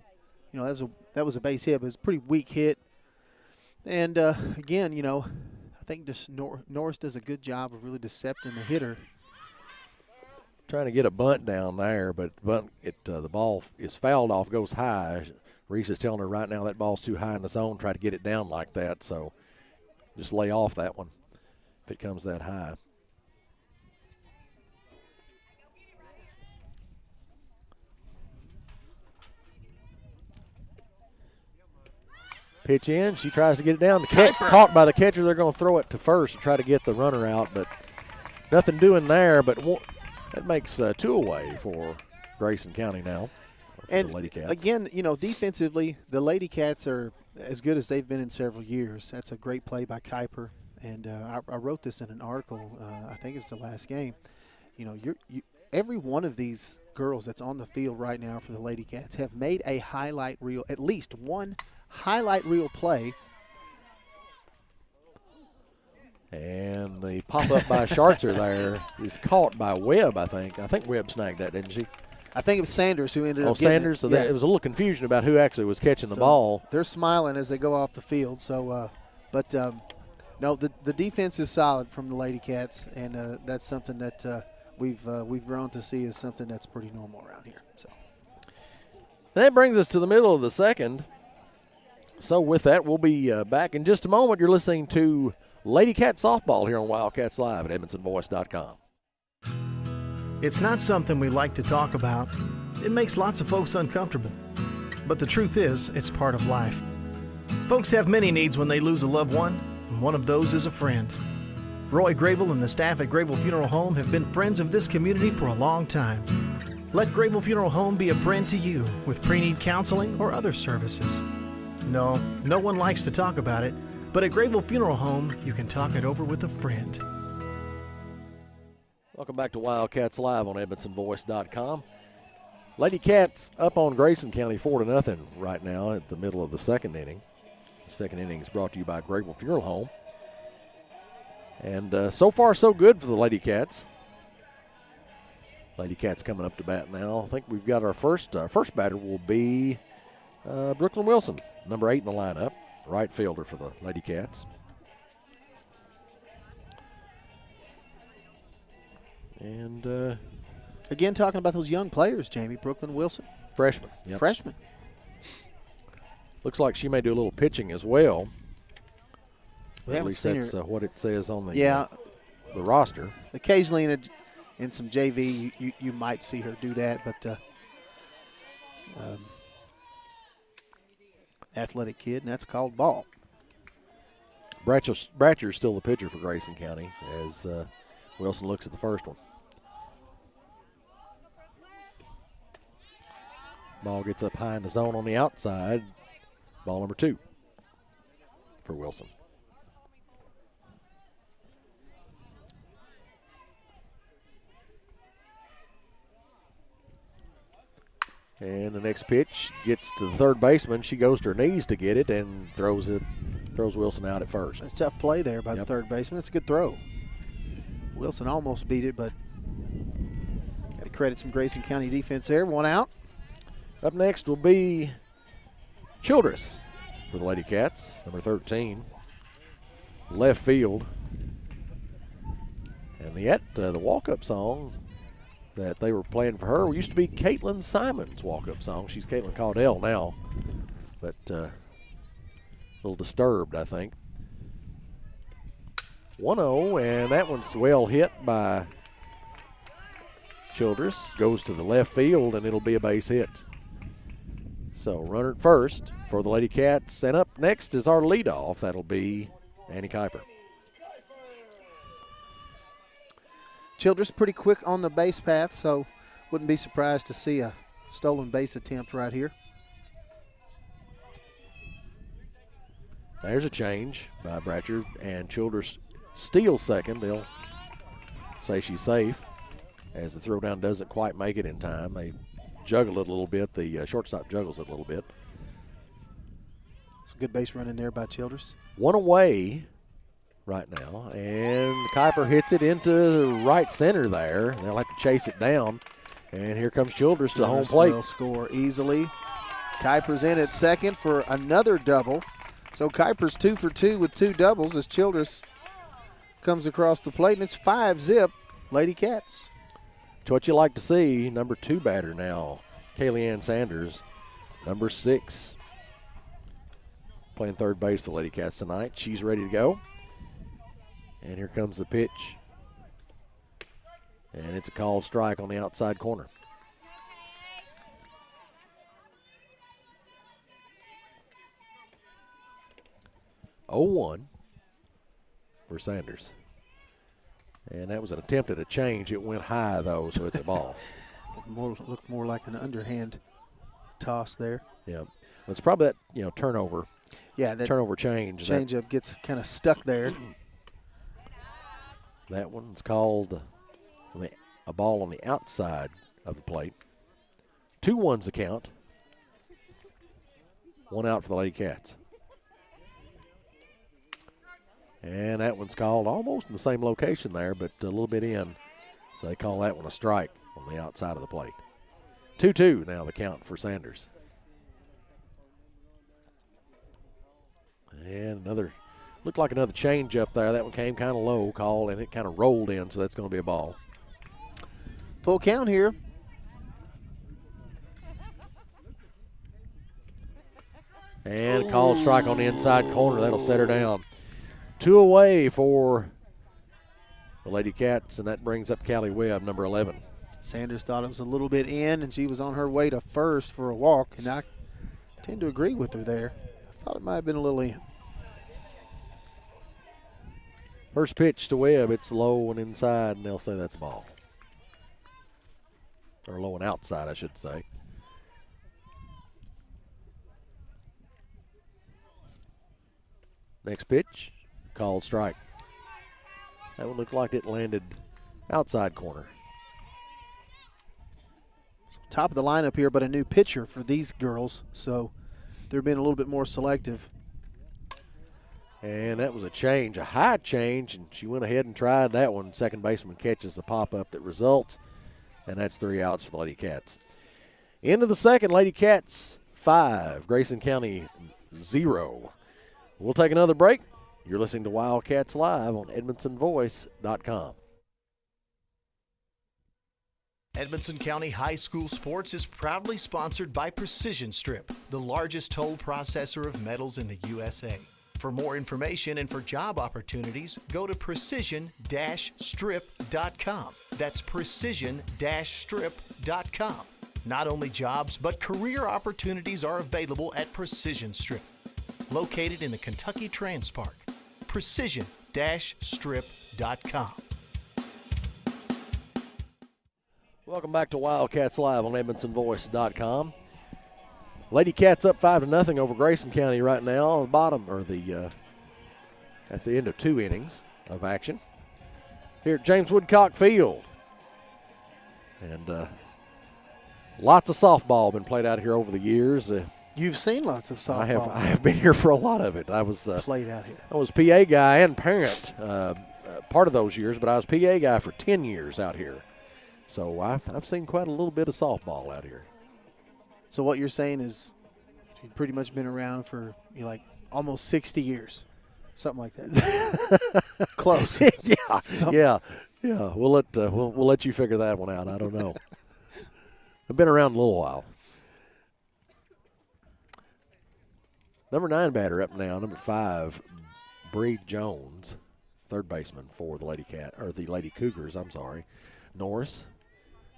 that was a base hit, but it's a pretty weak hit. And, again, I think just Norris does a good job of really decepting the hitter. Trying to get a bunt down there, but the ball is fouled off, goes high. Reese is telling her right now that ball's too high in the zone. Try to get it down like that, so just lay off that one if it comes that high. Pitch in. She tries to get it down. Caught by the catcher. They're going to throw it to first and try to get the runner out, but nothing doing there. But that makes 2 away for Grayson County now. And the Lady Cats. Again, defensively, the Lady Cats are as good as they've been in several years. That's a great play by Kuiper. And I wrote this in an article. I think it's the last game. Every one of these girls that's on the field right now for the Lady Cats have made a highlight reel, at least one highlight reel play. And the pop-up by Schartzer there is caught by Webb, I think. I think Webb snagged that, didn't she? I think it was Sanders who ended up getting Sanders. So it was a little confusion about who actually was catching the ball. They're smiling as they go off the field. So, no, the defense is solid from the Lady Cats, and that's something that we've grown to see as something that's pretty normal around here. So that brings us to the middle of the second. So with that, we'll be back in just a moment. You're listening to Lady Cat Softball here on Wildcats Live at EdmondsonVoice.com. It's not something we like to talk about. It makes lots of folks uncomfortable. But the truth is, it's part of life. Folks have many needs when they lose a loved one, and one of those is a friend. Roy Grable and the staff at Grable Funeral Home have been friends of this community for a long time. Let Grable Funeral Home be a friend to you with pre-need counseling or other services. No one likes to talk about it, but at Grable Funeral Home, you can talk it over with a friend. Welcome back to Wildcats Live on EdmondsonVoice.com. Lady Cats up on Grayson County 4-0 right now at the middle of the second inning. The second inning is brought to you by Grable Funeral Home. And so far, so good for the Lady Cats. Lady Cats coming up to bat now. I think we've got our first batter will be Brooklyn Wilson, number 8 in the lineup, right fielder for the Lady Cats. And again, talking about those young players, Jamie. Brooklyn Wilson. Freshman. Yep. Freshman. Looks like she may do a little pitching as well. We At least seen that's what it says on the the roster. Occasionally in some JV, you might see her do that, but athletic kid, and that's called ball. Bratcher's still the pitcher for Grayson County as Wilson looks at the first one. Ball gets up high in the zone on the outside. Ball number 2 for Wilson. And the next pitch gets to the third baseman. She goes to her knees to get it and throws Wilson out at first. That's a tough play there by the third baseman. It's a good throw. Wilson almost beat it, but got to credit some Grayson County defense there. 1 out. Up next will be Childress for the Lady Cats, number 13. Left field. And the walk-up song that they were playing for her used to be Caitlin Simon's walk-up song. She's Caitlin Caudell now, but a little disturbed, I think. 1-0, and that one's well hit by Childress. Goes to the left field, and it'll be a base hit. So runner at first for the Lady Cats, and up next is our leadoff. That'll be Annie Kuiper. Childress pretty quick on the base path, so wouldn't be surprised to see a stolen base attempt right here. There's a change by Bratcher, and Childress steals second. They'll say she's safe as the throwdown doesn't quite make it in time. They juggle it a little bit. The shortstop juggles it a little bit. It's a good base run in there by Childress. 1 away right now, and Kuiper hits it into right center there. They'll have to chase it down, and here comes Childress to the home plate. Will score easily. Kuiper's in at second for another double. So Kuiper's 2 for 2 with 2 doubles as Childress comes across the plate, and it's 5-zip Lady Cats. It's what you like to see. Number 2 batter now, Kaylee Ann Sanders, number 6. Playing third base for the Lady Cats tonight. She's ready to go. And here comes the pitch. And it's a called strike on the outside corner. Oh, 1 for Sanders. And that was an attempt at a change. It went high, though, so it's a ball. Looked more like an underhand toss there. Yeah. Well, it's probably that, turnover. Yeah, that turnover change. Change-up gets kind of stuck there. That one's called a ball on the outside of the plate. 2-1's the count. 1 out for the Lady Cats. And that one's called almost in the same location there, but a little bit in. So they call that one a strike on the outside of the plate. 2-2 now the count for Sanders. And looked like another change up there. That one came kind of low, called, and it kind of rolled in, so that's going to be a ball. Full count here. And a called strike on the inside corner. That'll set her down. 2 away for the Lady Cats, and that brings up Callie Webb, number 11. Sanders thought it was a little bit in, and she was on her way to first for a walk, and I tend to agree with her there. I thought it might have been a little in. First pitch to Webb, it's low and inside, and they'll say that's a ball. Or low and outside, I should say. Next pitch, called strike. That one looked like it landed outside corner. top of the lineup here, but a new pitcher for these girls, so they're being a little bit more selective. And that was a change, a high change, and she went ahead and tried that one. Second baseman catches the pop-up that results, and that's 3 outs for the Lady Cats. Into the second, Lady Cats 5, Grayson County 0. We'll take another break. You're listening to Wildcats Live on EdmonsonVoice.com. Edmonson County High School Sports is proudly sponsored by Precision Strip, the largest toll processor of metals in the USA. For more information and for job opportunities, go to precision-strip.com. That's precision-strip.com. Not only jobs, but career opportunities are available at Precision Strip, located in the Kentucky Trans Park. Precision-strip.com. Welcome back to Wildcats Live on EdmonsonVoice.com. Lady Cats up 5-0 over Grayson County right now on the bottom, or at the end of 2 innings of action here at James Woodcock Field. And lots of softball been played out here over the years. You've seen lots of softball. I have been here for a lot of it. I was played out here. I was PA guy and parent part of those years, but I was PA guy for 10 years out here. So I've seen quite a little bit of softball out here. So what you're saying is you've pretty much been around for almost 60 years, something like that. Close. Yeah. We'll let you figure that one out. I don't know. I've been around a little while. Number 9 batter up now. Number 5, Bree Jones, third baseman for the Lady Cougars. I'm sorry. Norris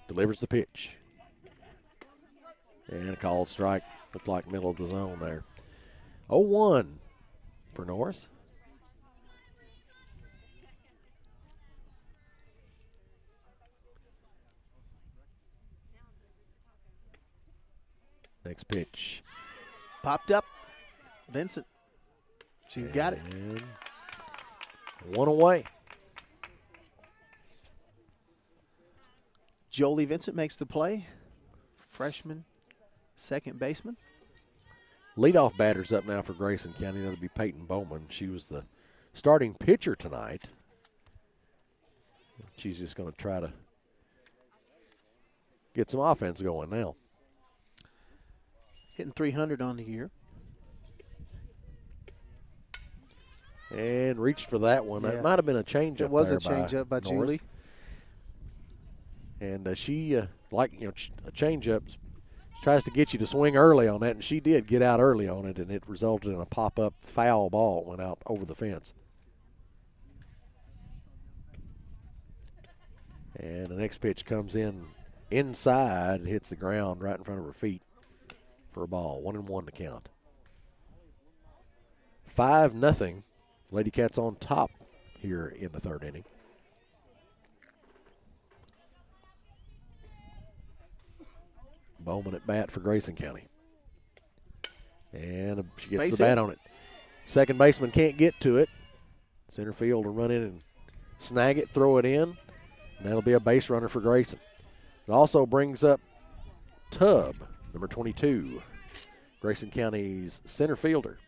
delivers the pitch. And a called strike. Looked like middle of the zone there. 0-1 for Norris. Next pitch. Popped up. Vincent. She got it. And 1 away. Jolie Vincent makes the play. Freshman. Second baseman. Leadoff batter's up now for Grayson County. That'll be Peyton Bowman. She was the starting pitcher tonight. She's just going to try to get some offense going now. Hitting 300 on the year. And reached for that one. That might have been a changeup. It was there a changeup by Norris. Julie. And she, a changeup, tries to get you to swing early on that, and she did get out early on it, and it resulted in a pop-up foul ball. Went out over the fence. And the next pitch comes in inside and hits the ground right in front of her feet for a ball. 1-1 to count. 5-0. Lady Cats on top here in the third inning. Bowman at bat for Grayson County. And she gets the bat on it. Second baseman can't get to it. Center field will run in and snag it, throw it in, and that'll be a base runner for Grayson. It also brings up Tubb, number 22, Grayson County's center fielder.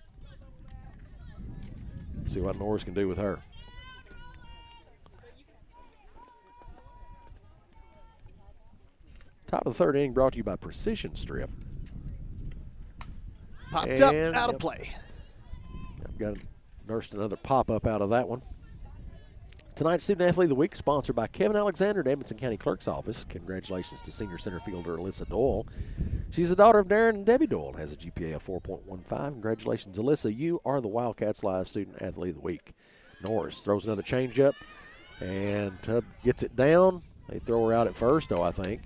See what Norris can do with her. Top of the third inning brought to you by Precision Strip. Popped up, out of play. I've nursed another pop-up out of that one. Tonight's Student Athlete of the Week sponsored by Kevin Alexander at Edmonson County Clerk's Office. Congratulations to senior center fielder Alyssa Doyle. She's the daughter of Darren and Debbie Doyle and has a GPA of 4.15. Congratulations, Alyssa. You are the Wildcats Live Student Athlete of the Week. Norris throws another changeup, and Tubb gets it down. They throw her out at first, though, I think.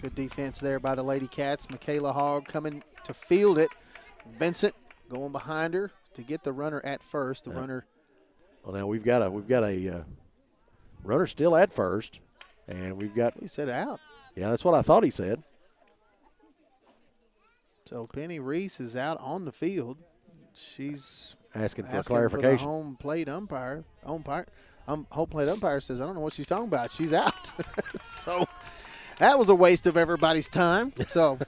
Good defense there by the Lady Cats. Michaela Hogg coming to field it. Vincent going behind her to get the runner at first. The runner. Well, now we've got a runner still at first, and we've got. He said out. Yeah, that's what I thought he said. So Penny Reese is out on the field. She's asking for clarification. For the home plate umpire. Home plate umpire says, I don't know what she's talking about. She's out. So That was a waste of everybody's time. So,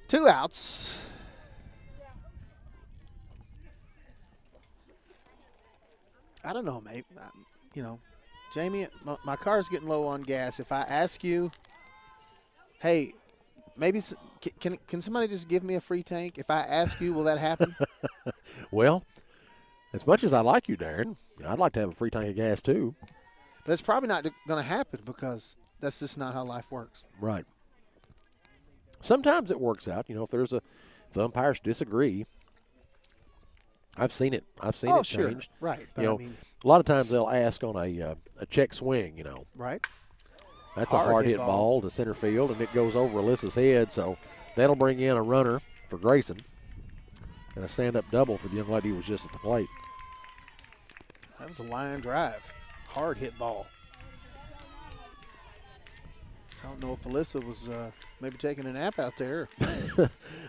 2 outs. I don't know, mate. Jamie, my car's getting low on gas. If I ask you, hey, maybe can somebody just give me a free tank? If I ask you, will that happen? Well, as much as I like you, Darren, I'd like to have a free tank of gas too. But it's probably not going to happen because that's just not how life works. Right. Sometimes it works out. If the umpires disagree. I've seen it. I've seen it sure. changed. Right. But A lot of times they'll ask on a check swing. Right. That's a hard hit ball to center field, and it goes over Alyssa's head. So that'll bring in a runner for Grayson, and a stand-up double for the young lady who was just at the plate. That was a line drive. Hard hit ball. I don't know if Alyssa was maybe taking a nap out there.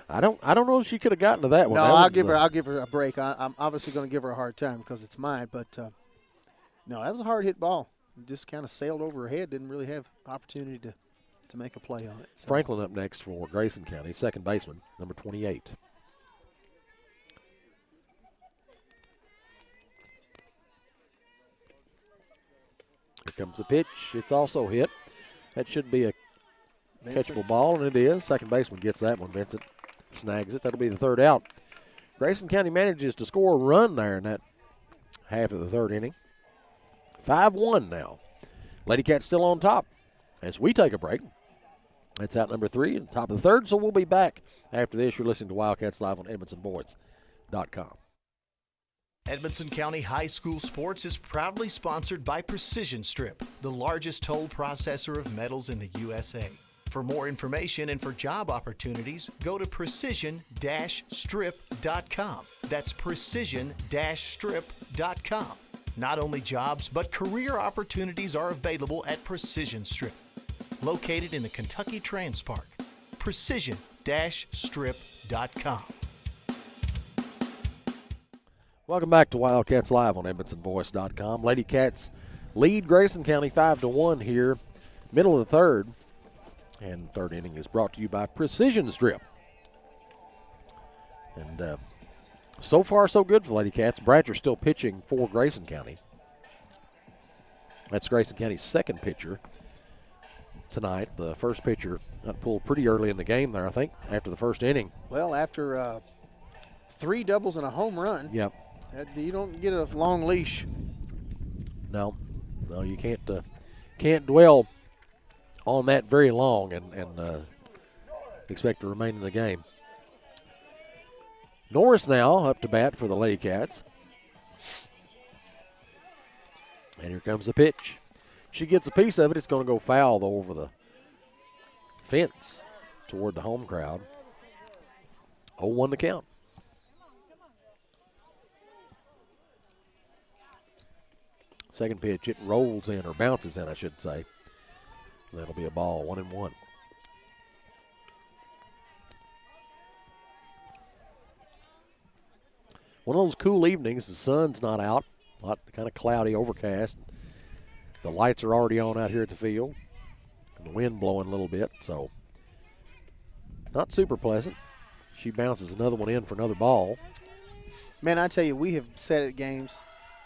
I don't know if she could have gotten to that one. No, I'll give her a break. I'm obviously going to give her a hard time because it's mine. But no, that was a hard hit ball. It just kind of sailed over her head. Didn't really have opportunity to make a play on it. So. Franklin up next for Grayson County, second baseman, number 28. Here comes the pitch. It's also hit. That should be a catchable ball, and it is. Second baseman gets that one. Vincent snags it. That'll be the third out. Grayson County manages to score a run there in that half of the third inning. 5-1 now. Lady Cats still on top as we take a break. That's out number 3 at the top of the third, so we'll be back after this. You're listening to Wildcats Live on EdmondsonBoys.com. Edmonson County High School Sports is proudly sponsored by Precision Strip, the largest toll processor of metals in the USA. For more information and for job opportunities, go to precision-strip.com. That's precision-strip.com. Not only jobs, but career opportunities are available at Precision Strip, located in the Kentucky Trans Park. Precision-strip.com. Welcome back to Wildcats Live on EdmondsonVoice.com. Lady Cats lead Grayson County 5-1 here, middle of the third. And third inning is brought to you by Precision Strip. And so far, so good for Lady Cats. Bradger's still pitching for Grayson County. That's Grayson County's second pitcher tonight. The first pitcher got pulled pretty early in the game there, I think, after the first inning. Well, after 3 doubles and a home run. Yep. You don't get a long leash. No, you can't dwell on that very long and expect to remain in the game. Norris now up to bat for the Lady Cats. And here comes the pitch. She gets a piece of it. It's going to go foul, though, over the fence toward the home crowd. 0-1 to count. Second pitch, it rolls in, or bounces in, I should say. That'll be a ball, 1-1. One of those cool evenings, the sun's not out, a lot kind of cloudy, overcast. The lights are already on out here at the field, and the wind blowing a little bit, so not super pleasant. She bounces another one in for another ball. Man, I tell you, we have sat at games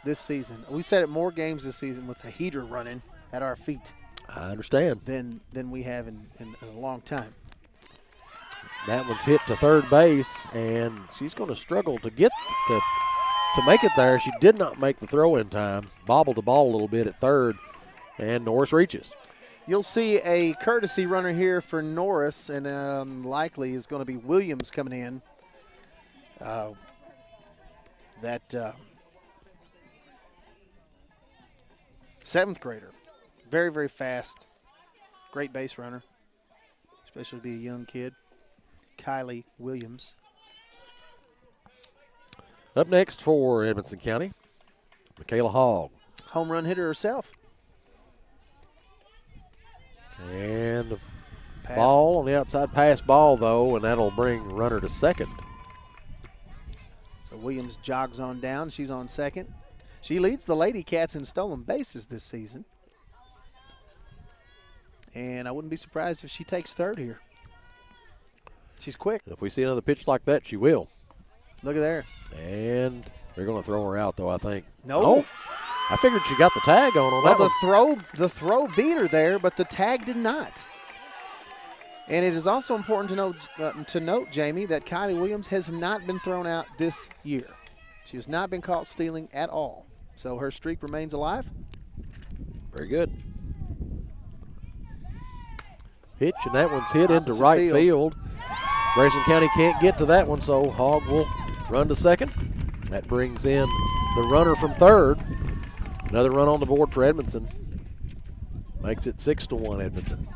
this season. We sat at more games this season with a heater running at our feet. I understand. Than we have in a long time. That one's hit to third base, and she's going to struggle to get to make it there. She did not make the throw in time. Bobbled the ball a little bit at third, and Norris reaches. You'll see a courtesy runner here for Norris, and likely is going to be Williams coming in. Seventh grader. Very, very fast. Great base runner, especially to be a young kid. Kylie Williams. Up next for Edmonson County, Michaela Hogg. Home run hitter herself. And ball on the outside, pass ball, though, and that'll bring runner to second. So Williams jogs on down. She's on second. She leads the Lady Cats in stolen bases this season. And I wouldn't be surprised if she takes third here. She's quick. If we see another pitch like that, she will. Look at there. And they're going to throw her out, though, I think. No. Oh, I figured she got the tag on Well, that one. the throw beat her there, but the tag did not. And it is also important to note, Jamie, that Kylie Williams has not been thrown out this year. She has not been caught stealing at all. So her streak remains alive. Very good. Pitch, and that one's hit into Opposite right field. Grayson County can't get to that one, so Hogg will run to second. That brings in the runner from third. Another run on the board for Edmondson. Makes it 6-1 Edmondson.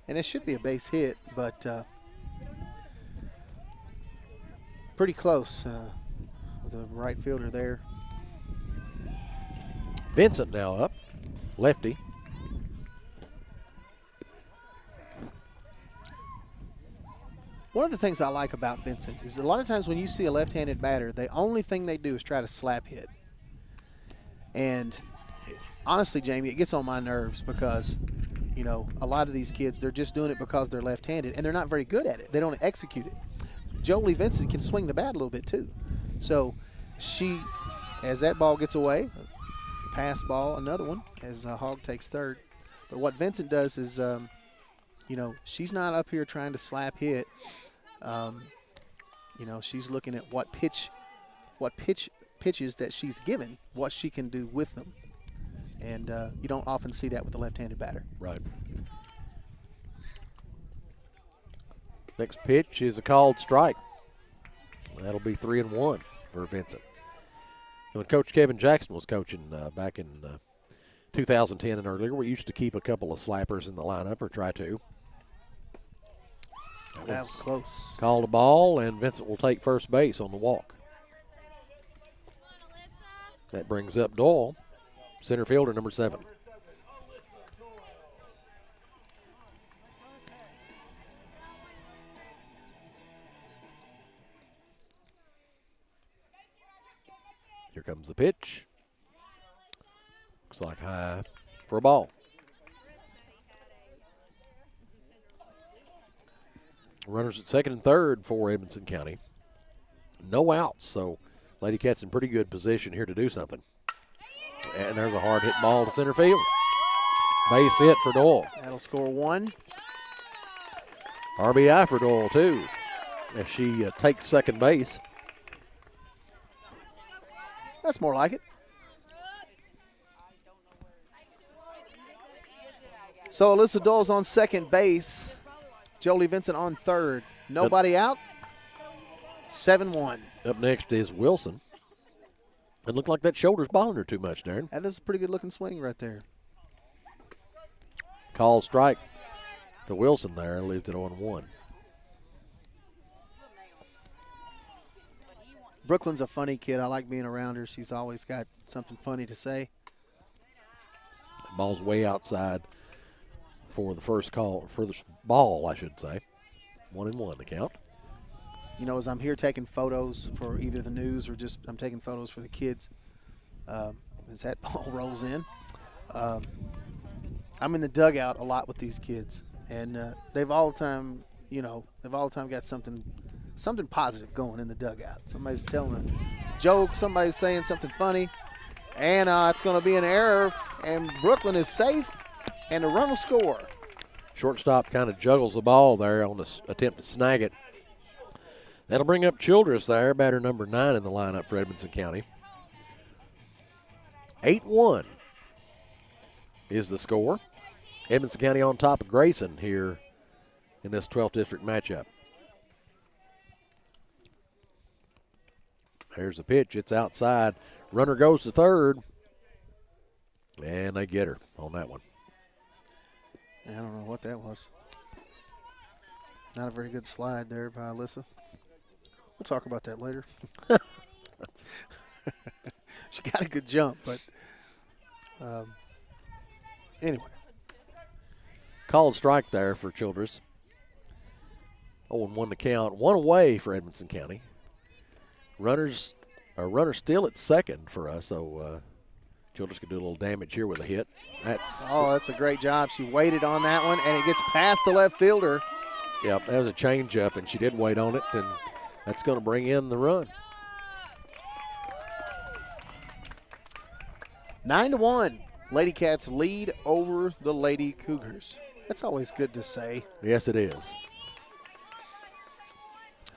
And it should be a base hit, but pretty close with the right fielder there. Vincent now up, lefty. One of the things I like about Vincent is a lot of times when you see a left-handed batter, the only thing they do is try to slap hit. And honestly, Jamie, it gets on my nerves because, you know, a lot of these kids, they're just doing it because they're left-handed, and they're not very good at it. They don't execute it. Jolie Vincent can swing the bat a little bit too. So she, as that ball gets away, pass ball, another one, as Hogg takes third. But what Vincent does is, you know, she's not up here trying to slap hit. You know, she's looking at what pitches that she's given, what she can do with them. And you don't often see that with a left-handed batter. Right. Next pitch is a called strike. That'll be 3-1 for Vincent. And when Coach Kevin Jackson was coaching back in 2010 and earlier, we used to keep a couple of slappers in the lineup, or try to. That was close. Called a ball, and Vincent will take first base on the walk. That brings up Doyle, center fielder, number 7. Here comes the pitch. Looks like high for a ball. Runners at second and third for Edmondson County. No outs, so Lady Cats in pretty good position here to do something. And there's a hard hit ball to center field. Base hit for Doyle. That'll score 1. RBI for Doyle, too, as she takes second base. That's more like it. So Alyssa Dole's on second base. Jolie Vincent on third. Nobody out. 7-1. Up next is Wilson. It looked like that shoulder's bothering her too much, Darren. That is a pretty good looking swing right there. Call strike to Wilson there, leaves it 0-1. Brooklyn's a funny kid. I like being around her. She's always got something funny to say. Ball's way outside for the first call, for the ball, I should say. 1-1 the count. You know, as I'm here taking photos for either the news or just I'm taking photos for the kids, as that ball rolls in, I'm in the dugout a lot with these kids, and they've all the time, you know, got something positive going in the dugout. Somebody's telling a joke, somebody's saying something funny, and it's going to be an error, and Brooklyn is safe, and the run will score. Shortstop kind of juggles the ball there on this attempt to snag it. That'll bring up Childress there, batter number 9 in the lineup for Edmondson County. 8-1 is the score. Edmondson County on top of Grayson here in this 12th district matchup. There's the pitch. It's outside. Runner goes to third, and they get her on that one. I don't know what that was. Not a very good slide there by Alyssa. We'll talk about that later. She got a good jump, but anyway. Called strike there for Childress. 0-1 to count. 1 away for Edmondson County. Runners A runner still at second for us, so Childress could do a little damage here with a hit. That's a great job. She waited on that one, and it gets past the left fielder. Yep, that was a changeup, and she did wait on it, and that's going to bring in the run. 9-1. Lady Cats lead over the Lady Cougars. That's always good to say. Yes, it is.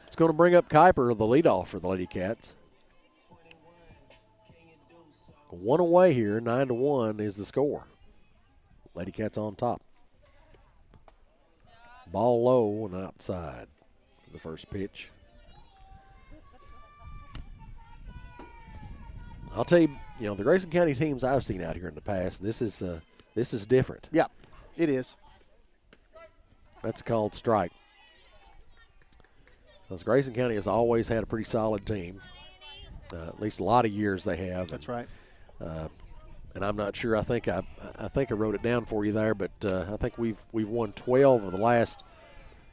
It's going to bring up Kuiper, the leadoff for the Lady Cats. One away here, 9-1 is the score. Lady Cats on top. Ball low and outside for the first pitch. I'll tell you, the Grayson County teams I've seen out here in the past, this is different. Yeah, it is. That's a called strike. Because Grayson County has always had a pretty solid team. At least a lot of years they have. That's right. And I'm not sure. I think I wrote it down for you there, but I think we've won 12 of the last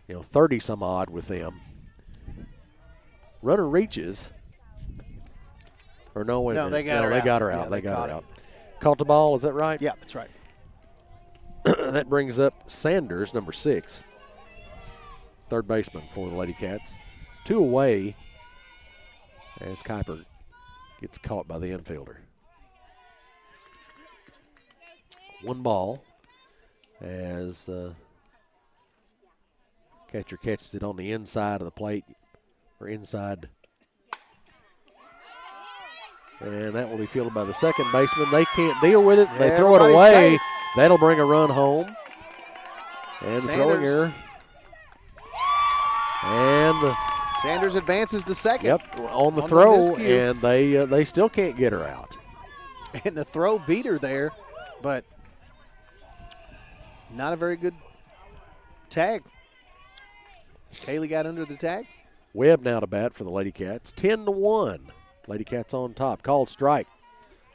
30 some odd with them. Runner reaches. Or no, wait a minute. They got her out. Yeah, they got her out. Caught the ball, is that right? Yeah, that's right. That brings up Sanders, number 6. Third baseman for the Lady Cats. 2 away as Kuiper gets caught by the infielder. 1 ball as catcher catches it on the inside of the plate or inside. And that will be fielded by the second baseman. They can't deal with it. They throw it away. Safe. That'll bring a run home. And the throwing error. And Sanders advances to second. Yep, on the throw, and they still can't get her out. And the throw beat her there, but not a very good tag. Kaylee got under the tag. Webb now to bat for the Lady Cats. 10-1. Lady Cats on top. Called strike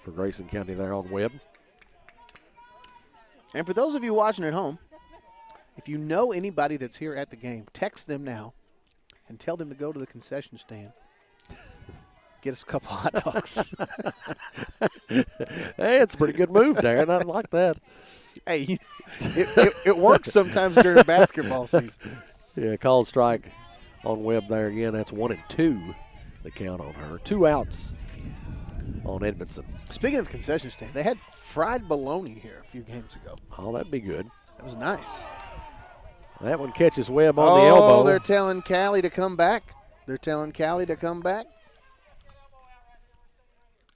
for Grayson County there on Webb. And for those of you watching at home, if you know anybody that's here at the game, text them now and tell them to go to the concession stand. Get us a couple hot dogs. Hey, it's a pretty good move, Darren. I like that. Hey, it works sometimes during basketball season. Yeah, called strike on Webb there again. That's 1-2, the count on her. 2 outs on Edmondson. Speaking of concession stand, they had fried bologna here a few games ago. Oh, that'd be good. That was nice. That one catches Webb on the elbow. Oh, they're telling Callie to come back.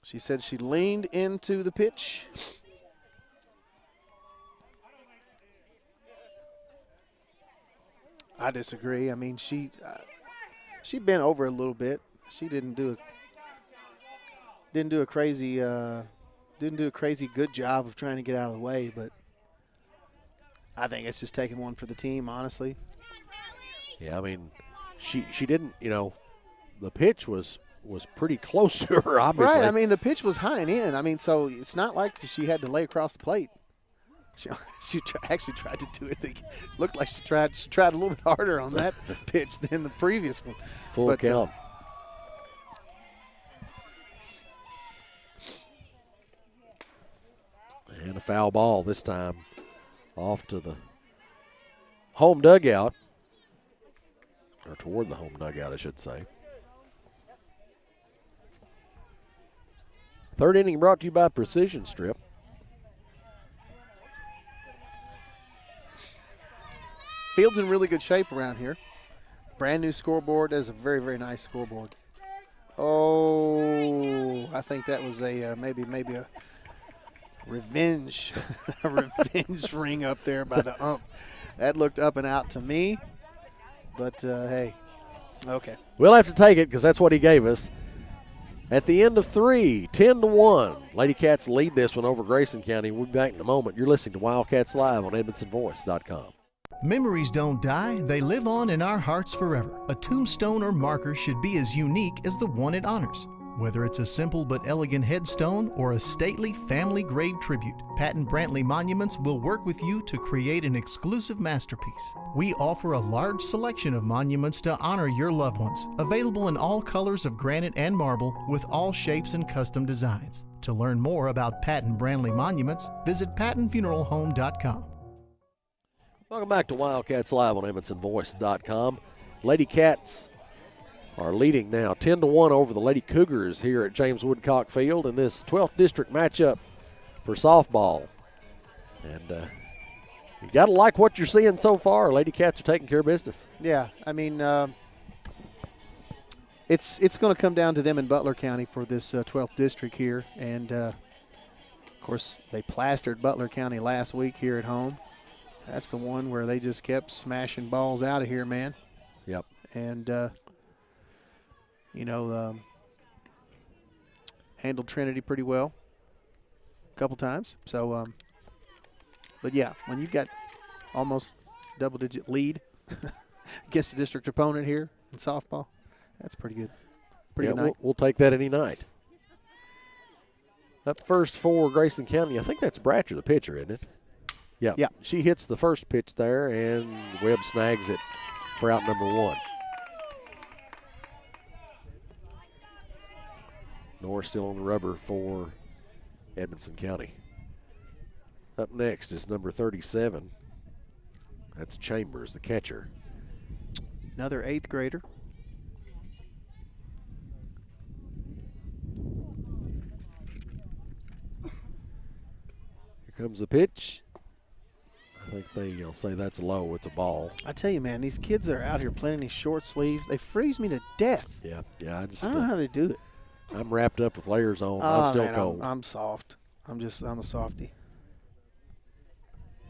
She said she leaned into the pitch. I disagree. I mean, she bent over a little bit. She didn't do a crazy good job of trying to get out of the way, but I think it's just taking one for the team, honestly. Yeah, I mean, she didn't, the pitch was pretty close to her, obviously. Right, I mean, the pitch was high and in. I mean, so it's not like she had to lay across the plate. She actually tried to do it. It looked like she tried a little bit harder on that pitch than the previous one. Full count. And a foul ball this time off to the home dugout, or toward the home dugout, I should say. Third inning brought to you by Precision Strip. Field's in really good shape around here. Brand new scoreboard. That's a very, very nice scoreboard. Oh, I think that was a maybe a revenge ring up there by the ump. That looked up and out to me, but hey, okay. We'll have to take it because that's what he gave us. At the end of 3, 10-1. Lady Cats lead this one over Grayson County. We'll be back in a moment. You're listening to Wildcats Live on EdmondsonVoice.com. Memories don't die, they live on in our hearts forever. A tombstone or marker should be as unique as the one it honors. Whether it's a simple but elegant headstone or a stately family grave tribute, Patton Brantley Monuments will work with you to create an exclusive masterpiece. We offer a large selection of monuments to honor your loved ones, available in all colors of granite and marble with all shapes and custom designs. To learn more about Patton Brantley Monuments, visit pattonfuneralhome.com. Welcome back to Wildcats Live on EdmonsonVoice.com. Lady Cats are leading now 10-1 over the Lady Cougars here at James Woodcock Field in this 12th district matchup for softball. And you got to like what you're seeing so far. Lady Cats are taking care of business. Yeah, I mean, it's going to come down to them in Butler County for this 12th district here. And, of course, they plastered Butler County last week here at home. That's the one where they just kept smashing balls out of here, man. Yep. And, handled Trinity pretty well a couple times. So, but, yeah, when you've got almost double-digit lead against the district opponent here in softball, that's pretty good. Pretty good night. We'll take that any night. Up first for Grayson County, I think that's Bratcher, the pitcher, isn't it? Yeah. Yeah. She hits the first pitch there, and Webb snags it for out number 1. Norris still on the rubber for Edmondson County. Up next is number 37. That's Chambers, the catcher. Another 8th grader. Here comes the pitch. I think they'll say that's low. It's a ball. I tell you, man, these kids that are out here playing these short sleeves, they freeze me to death. Yeah. I don't know how they do it. I'm wrapped up with layers on. I'm still cold. I'm soft. I'm a softie.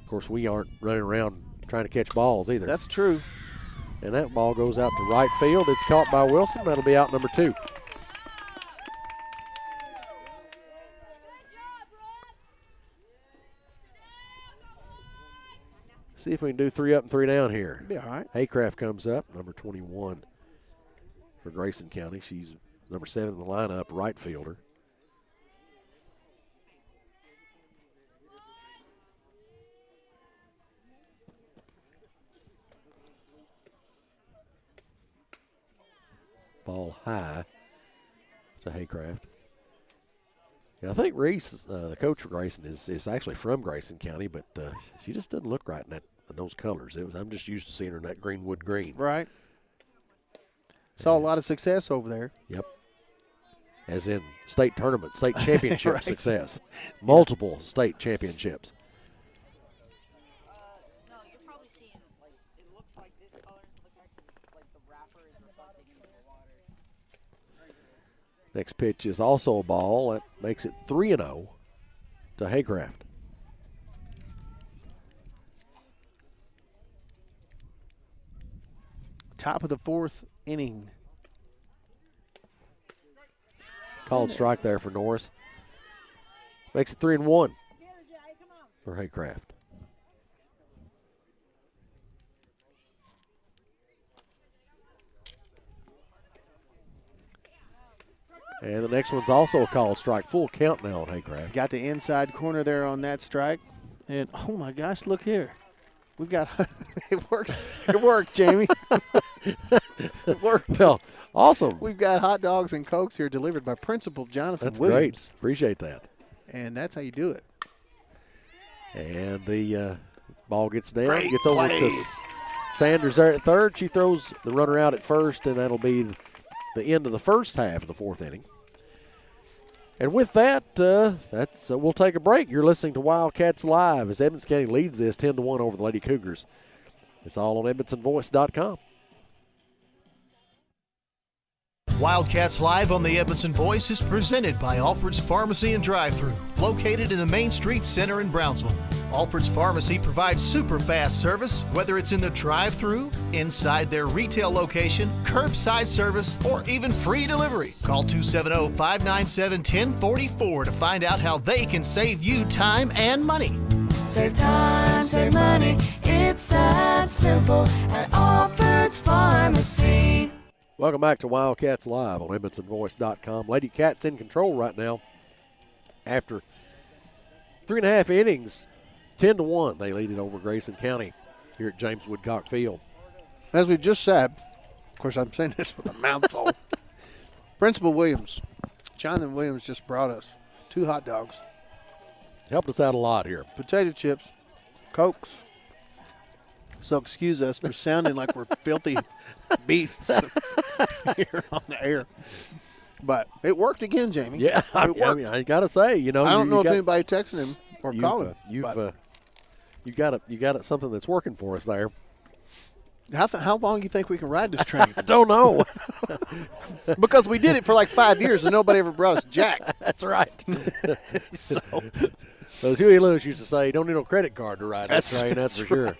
Of course, we aren't running around trying to catch balls either. That's true. And that ball goes out to right field. It's caught by Wilson. That'll be out number 2. See if we can do 3 up and 3 down here. Be all right. Haycraft comes up, number 21 for Grayson County. She's number 7 in the lineup, right fielder. Ball high to Haycraft. And I think Reese, the coach for Grayson, is actually from Grayson County, but she just doesn't look right in those colors. I'm just used to seeing her in that greenwood green. Right. Saw a lot of success over there. Yep. As in state tournament, state championship right. Success. Multiple state championships. No, you're probably seeing, it looks like this color like the wrapper is reflecting into the water. Next pitch is also a ball. That makes it 3-0 to Haycraft. Top of the 4th inning. Called strike there for Norris. Makes it 3-1 for Haycraft. And the next one's also a called strike. Full count now on Haycraft. Got the inside corner there on that strike. And, oh, my gosh, look here. We've got – it works. It worked, Jamie. It worked. Well, awesome. We've got hot dogs and Cokes here delivered by Principal Jonathan That's Williams. Great. Appreciate that. And that's how you do it. And the ball gets down. Great gets over play. to Sanders there at third. She throws the runner out at first, and that'll be the end of the first half of the 4th inning. And with that, we'll take a break. You're listening to Wildcats Live as Edmonson County leads this 10-1 over the Lady Cougars. It's all on EdmonsonVoice.com. Wildcats Live on the Edmondson Voice is presented by Alfred's Pharmacy and Drive-Thru, located in the Main Street Center in Brownsville. Alfred's Pharmacy provides super fast service, whether it's in the drive-thru, inside their retail location, curbside service, or even free delivery. Call 270-597-1044 to find out how they can save you time and money. Save time, save money, it's that simple at Alfred's Pharmacy. Welcome back to Wildcats Live on EdmondsonVoice.com. Lady Cats in control right now. After 3.5 innings, 10-1, they lead it over Grayson County here at James Woodcock Field. As we just said, of course I'm saying this with a mouthful, Principal Williams, Jonathan Williams just brought us 2 hot dogs. Helped us out a lot here. Potato chips, Cokes. So excuse us for sounding like we're filthy beasts here on the air. But it worked again, Jamie. Yeah, I got to say, I don't know if anybody texted him or called him. You got something that's working for us there. How long do you think we can ride this train? I don't know. Because we did it for like 5 years and nobody ever brought us Jack. That's right. So, as Huey Lewis used to say, don't need no credit card to ride that train, that's for sure.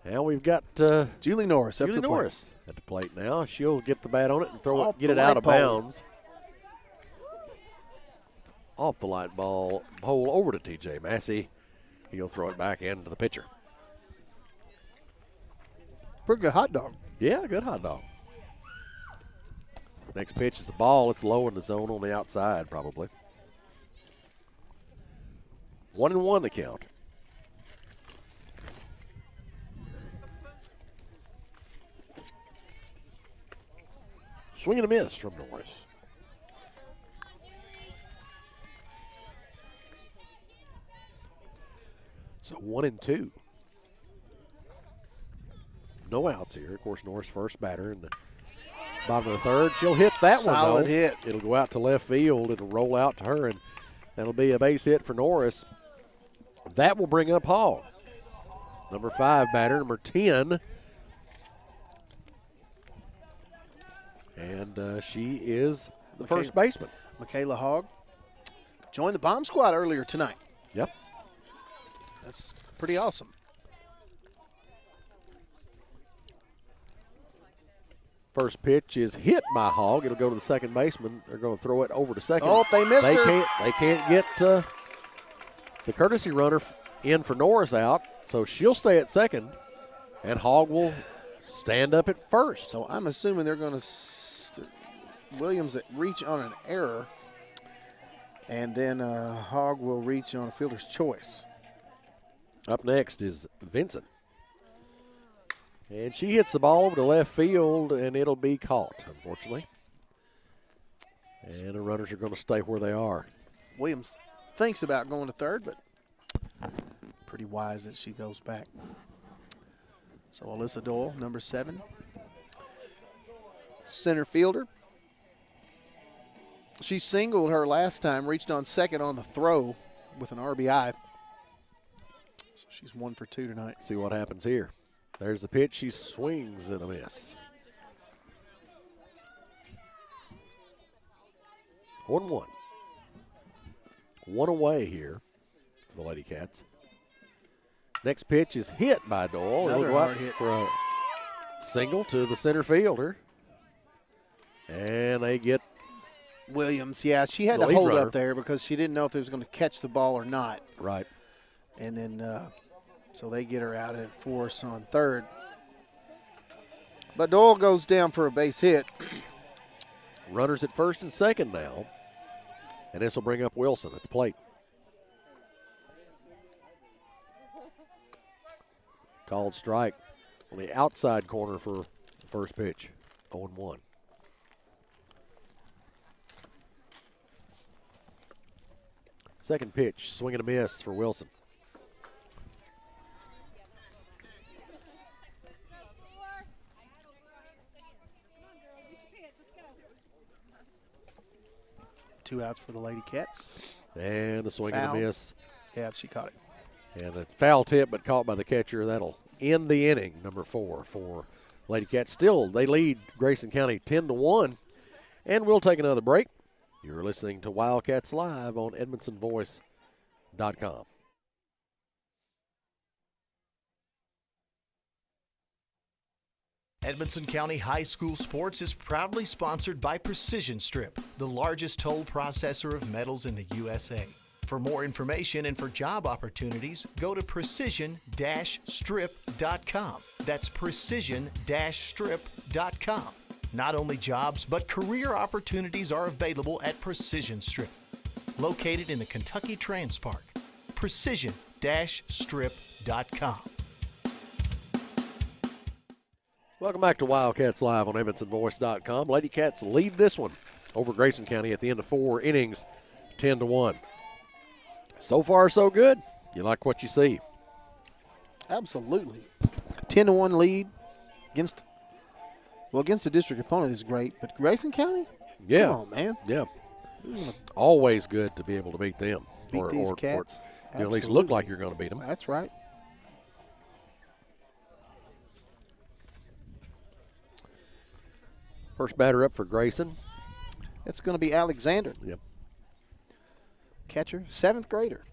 Now we've got Julie Norris at the plate now. She'll get the bat on it and get it out of bounds. Off the light ball pole over to TJ Massey. He'll throw it back into the pitcher. Pretty good hot dog. Yeah, good hot dog. Next pitch is a ball. It's low in the zone on the outside, probably. 1-1 the count. Swing and a miss from Norris. So 1-2. No outs here. Of course, Norris first batter in the bottom of the third. She'll hit that one, though. Solid hit. It'll go out to left field. It'll roll out to her, and that'll be a base hit for Norris. That will bring up Hall. Number 5 batter, number 10. And she is the first baseman. Michaela Hogg joined the bomb squad earlier tonight. Yep. That's pretty awesome. First pitch is hit by Hogg. It'll go to the second baseman. They're going to throw it over to second. Oh, they missed her. They can't get the courtesy runner in for Norris out, so she'll stay at second, and Hogg will stand up at first. So I'm assuming they're going to Williams reach on an error, and then Hogg will reach on a fielder's choice. Up next is Vincent. And she hits the ball over to left field, and it'll be caught, unfortunately. And the runners are going to stay where they are. Williams thinks about going to third, but pretty wise that she goes back. So Alyssa Doyle, number 7. Center fielder. She singled her last time, reached on second on the throw with an RBI. So she's 1 for 2 tonight. See what happens here. There's the pitch. She swings and a miss. 1-1. 1 away here for the Lady Cats. Next pitch is hit by Doyle. It'll go out for a single to the center fielder. And they get Williams. Yeah, she had to hold up there because she didn't know if it was going to catch the ball or not. Right. And then so they get her out at force on third. But Doyle goes down for a base hit. Runners at first and second now. And this will bring up Wilson at the plate. Called strike on the outside corner for the first pitch. 0-1. Second pitch, swing and a miss for Wilson. Two outs for the Lady Cats. And a swing and a miss. Yeah, she caught it. And a foul tip, but caught by the catcher. That'll end the inning, number 4 for Lady Cats. Still, they lead Grayson County 10-1. And we'll take another break. You're listening to Wildcats Live on EdmondsonVoice.com. Edmonson County High School Sports is proudly sponsored by Precision Strip, the largest toll processor of metals in the USA. For more information and for job opportunities, go to precision-strip.com. That's precision-strip.com. Not only jobs, but career opportunities are available at Precision Strip, located in the Kentucky Trans Park. Precision-strip.com. Welcome back to Wildcats Live on EdmonsonVoice.com. Lady Cats lead this one over Grayson County at the end of 4 innings, 10-1. So far, so good. You like what you see? Absolutely. 10-1 lead against the district opponent is great, but Grayson County? Yeah. Come on, man. Yeah. Always good to be able to beat them. Beat these Cats. Or at least look like you're going to beat them. That's right. First batter up for Grayson. It's going to be Alexander. Yep. Catcher, 7th grader.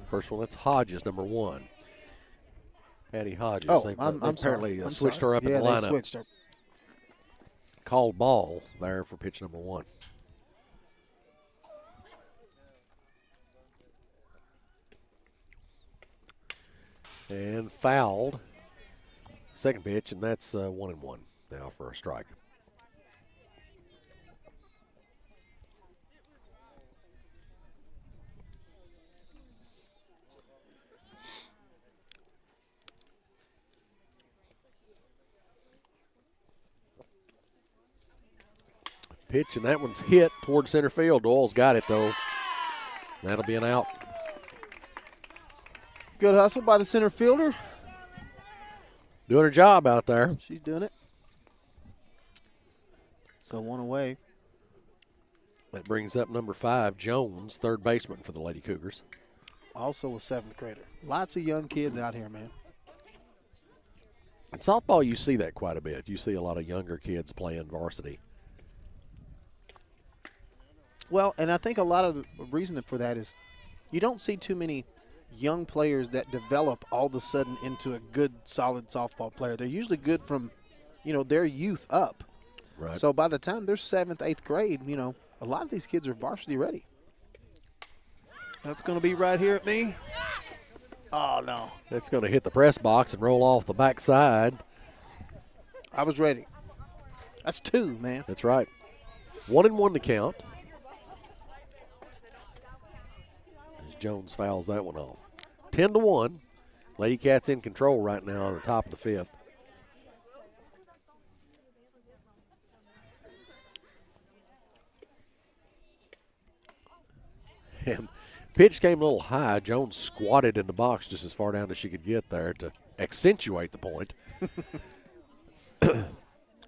First one, that's Hodges, number 1. Patty Hodges. Oh, They I'm apparently sorry. switched her up in the they lineup. switched her. Called ball there for pitch number 1. And fouled. Second pitch, and that's 1-1 now for a strike. Pitch, and that one's hit toward center field. Doyle's got it, though. That'll be an out. Good hustle by the center fielder. Doing her job out there. She's doing it. So 1 away. That brings up number 5, Jones, third baseman for the Lady Cougars. Also a 7th grader. Lots of young kids out here, man. In softball, you see that quite a bit. You see a lot of younger kids playing varsity. Well, and I think a lot of the reason for that is you don't see too many young players that develop all of a sudden into a good, solid softball player. They're usually good from, their youth up. Right. So by the time they're 7th, 8th grade, a lot of these kids are varsity ready. That's going to be right here at me. Oh, no. That's going to hit the press box and roll off the backside. I was ready. That's 2, man. That's right. 1-1 to count. As Jones fouls that one off. 10-1. Lady Cats in control right now on the top of the 5th. And pitch came a little high. Jones squatted in the box just as far down as she could get there to accentuate the point.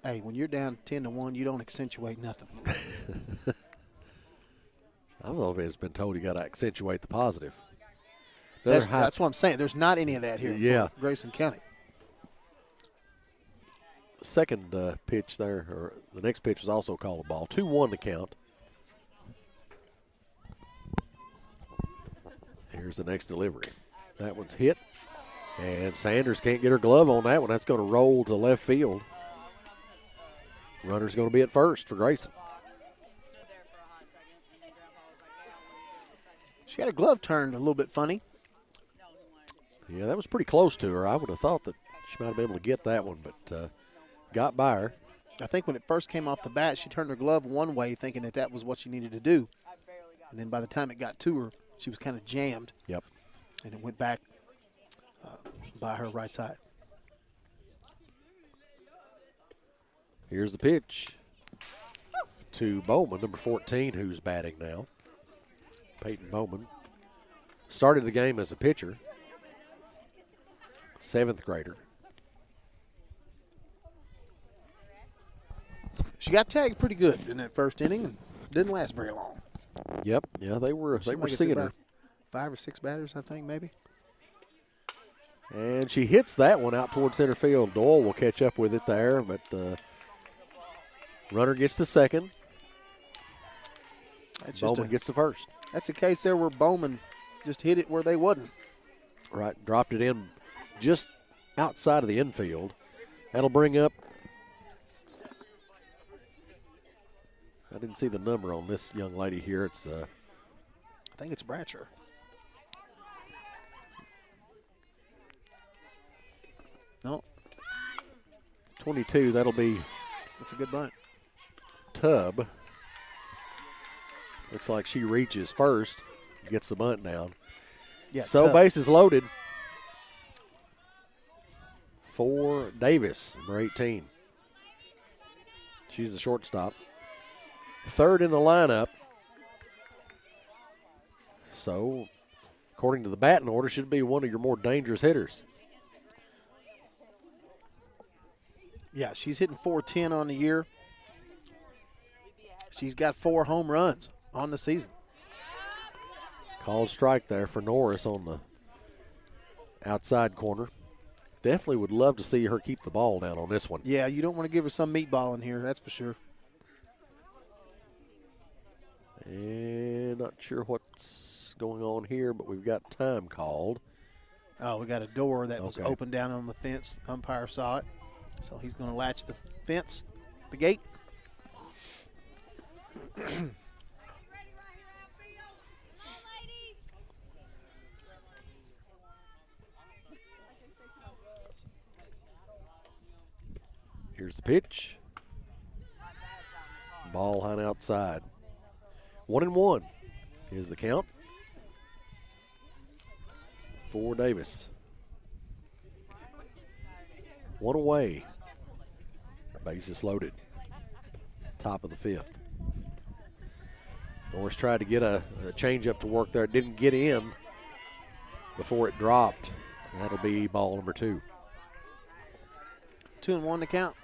Hey, when you're down 10-1, you don't accentuate nothing. I don't know if it's been told you got to accentuate the positive. That's what I'm saying. There's not any of that here for Grayson County. Second pitch there, or the next pitch was also called a ball. 2-1 to count. Here's the next delivery. That one's hit, and Sanders can't get her glove on that one. That's going to roll to left field. Runner's going to be at first for Grayson. She had her glove turned a little bit funny. Yeah, that was pretty close to her. I would have thought that she might have been able to get that one, but got by her. I think when it first came off the bat, she turned her glove one way thinking that was what she needed to do. And then by the time it got to her, she was kind of jammed. Yep. And it went back by her right side. Here's the pitch to Bowman, number 14, who's batting now. Peyton Bowman started the game as a pitcher, 7th grader. She got tagged pretty good in that first inning and didn't last very long. Yep, yeah, they were seeing her. 5 or 6 batters, I think, maybe. And she hits that one out toward center field. Doyle will catch up with it there, but runner gets to second. Bowman gets to first. That's a case there where Bowman just hit it where they wasn't. Right, dropped it in just outside of the infield. That'll bring up I didn't see the number on this young lady here. It's I think it's Bratcher. No. 22. That'll be That's a good bunt. Tubb. Looks like she reaches first, gets the bunt down. Yeah. So Tubb. bases loaded for Davis, number 18. She's the shortstop. Third in the lineup. So, according to the batting order, should be one of your more dangerous hitters. Yeah, she's hitting .410 on the year. She's got 4 home runs on the season. Called strike there for Norris on the outside corner. Definitely would love to see her keep the ball down on this one. Yeah, you don't want to give her some meatball in here, that's for sure. And not sure what's going on here, but we've got time called. Oh, we got a door that was Okay. open down on the fence. Umpire saw it. So he's going to latch the fence, the gate. Here's the pitch. Ball high outside. 1-1 is the count for Davis. One away. Bases loaded. Top of the 5th. Norris tried to get a changeup to work there. It didn't get in before it dropped. That'll be ball number 2. 2-1 to count.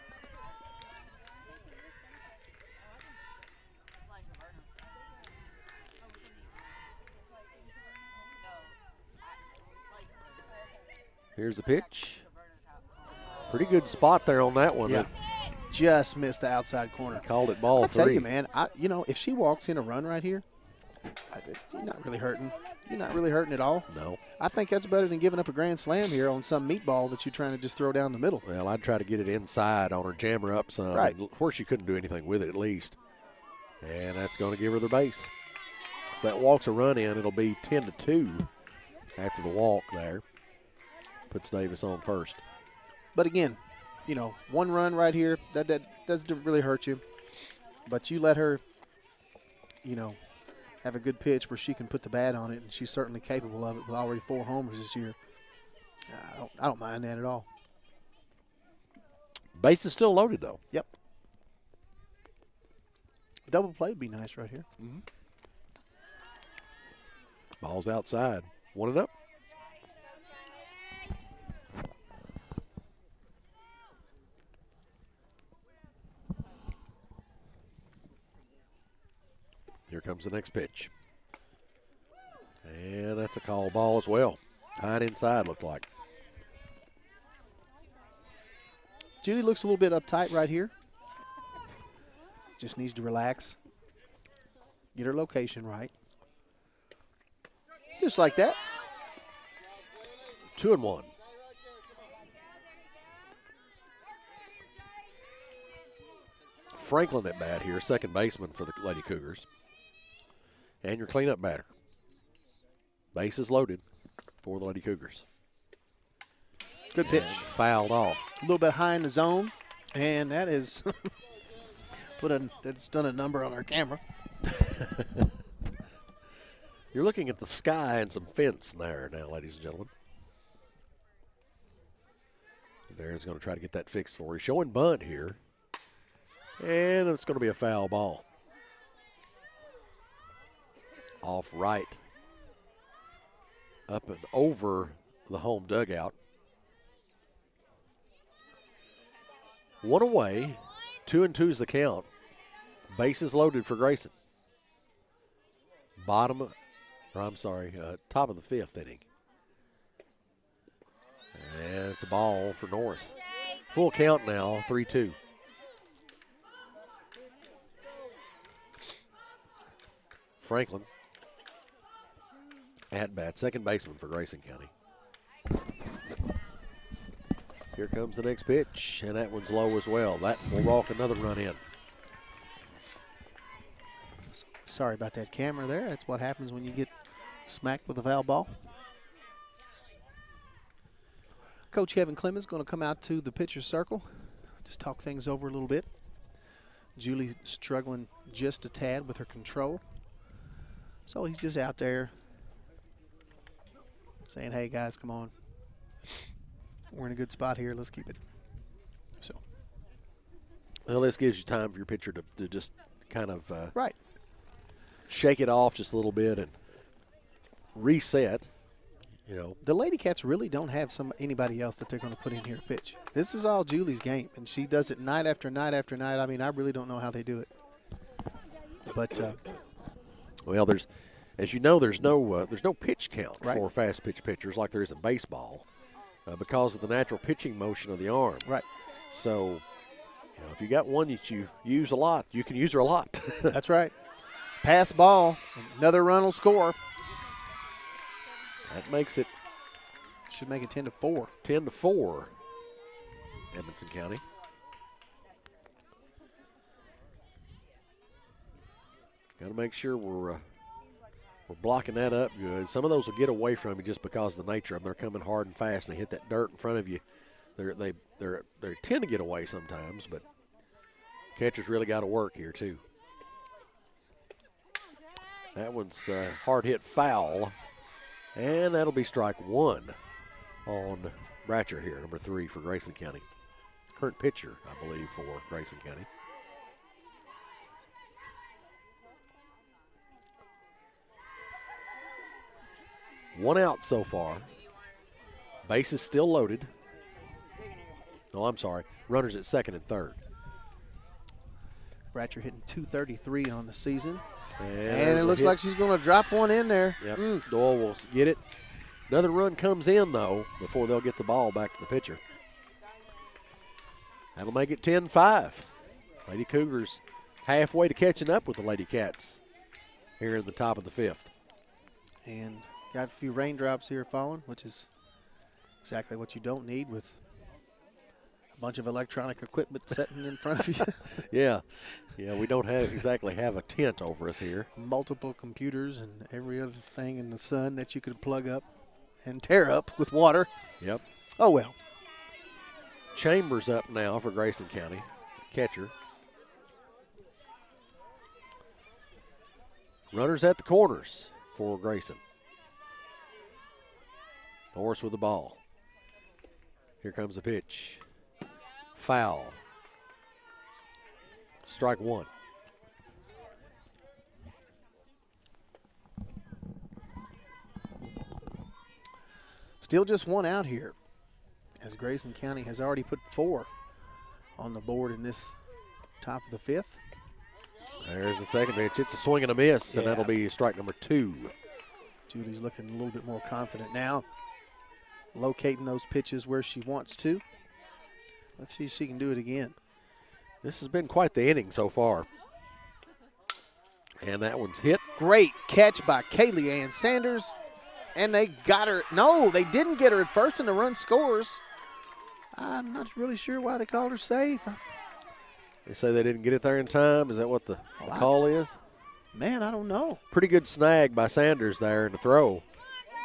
Here's the pitch. Pretty good spot there on that one. Yeah. Just missed the outside corner. Called it ball 3. I'll tell you, man, if she walks in a run right here, you're not really hurting. You're not really hurting at all. No. I think that's better than giving up a grand slam here on some meatball that you're trying to just throw down the middle. Well, I'd try to get it inside on her, jam her up some. Right. Where she couldn't do anything with it at least. And that's going to give her the base. So that walks a run in. It'll be 10-2 after the walk there. Puts Davis on first. But again, one run right here, that doesn't really hurt you. But you let her, have a good pitch where she can put the bat on it, and she's certainly capable of it with already 4 homers this year. I don't mind that at all. Base is still loaded, though. Yep. Double play would be nice right here. Mm-hmm. Ball's outside. 1-0. Here comes the next pitch. And that's a call ball as well. High and inside looked like. Judy looks a little bit uptight right here. Just needs to relax. Get her location right. Just like that. 2-1. Franklin at bat here, second baseman for the Lady Cougars. And your cleanup batter. Base is loaded for the Lady Cougars. Good pitch. And fouled off. A little bit high in the zone, and that is that's done a number on our camera. You're looking at the sky and some fence there now, ladies and gentlemen. Darren's going to try to get that fixed for you. Showing bunt here. And it's going to be a foul ball. Off right. Up and over the home dugout. 1 away. 2-2's the count. Bases loaded for Grayson. Top of the 5th inning. And it's a ball for Norris. Full count now, 3-2. Franklin at bat, second baseman for Grayson County. Here comes the next pitch, and that one's low as well. That will walk another run in. Sorry about that camera there. That's what happens when you get smacked with a foul ball. Coach Kevin Clemens going to come out to the pitcher's circle. Just talk things over a little bit. Julie struggling just a tad with her control. So he's just out there saying, hey, guys, come on. We're in a good spot here. Let's keep it. So. Well, this gives you time for your pitcher to just kind of right. Shake it off just a little bit and reset. You know, the Lady Cats really don't have anybody else that they're going to put in here to pitch. This is all Julie's game, and she does it night after night after night. I mean, I really don't know how they do it. But well, as you know, there's no pitch count right. for fast pitch pitchers like there is in baseball because of the natural pitching motion of the arm. Right. So, you know, if you got one that you use a lot, you can use her a lot. That's right. Pass ball, another run will score. That makes it. Should make it 10-4. 10-4. Edmonson County. Got to make sure we're blocking that up good. Some of those will get away from you just because of the nature of them. They're coming hard and fast, and they hit that dirt in front of you. They tend to get away sometimes, but catcher's really got to work here too. That one's hard hit foul, and that'll be strike one on Bratcher here, number 3 for Grayson County. Current pitcher, I believe, for Grayson County. One out so far. Base is still loaded. Oh, I'm sorry. Runners at second and third. Bratcher hitting .233 on the season. And it looks like she's going to drop one in there. Yep. Doyle will get it. Another run comes in, though, before they'll get the ball back to the pitcher. That'll make it 10-5. Lady Cougars halfway to catching up with the Lady Cats here in the top of the 5th. And got a few raindrops here falling, which is exactly what you don't need with a bunch of electronic equipment sitting in front of you. Yeah, we don't exactly have a tent over us here. Multiple computers and every other thing in the sun that you could plug up and tear up with water. Yep. Oh, well. Chambers up now for Grayson County, catcher. Runners at the corners for Grayson. Norris with the ball. Here comes the pitch. Foul. Strike one. Still just one out here, as Grayson County has already put 4 on the board in this top of the 5th. There's the second pitch. It's a swing and a miss, and that'll be strike number 2. Julie's looking a little bit more confident now, locating those pitches where she wants to. Let's see if she can do it again. This has been quite the inning so far. And that one's hit. Great catch by Kaylee Ann Sanders. And they got her. No, they didn't get her at first, and the run scores. I'm not really sure why they called her safe. They say they didn't get it there in time. Is that what the call is? Man, I don't know. Pretty good snag by Sanders there in the throw.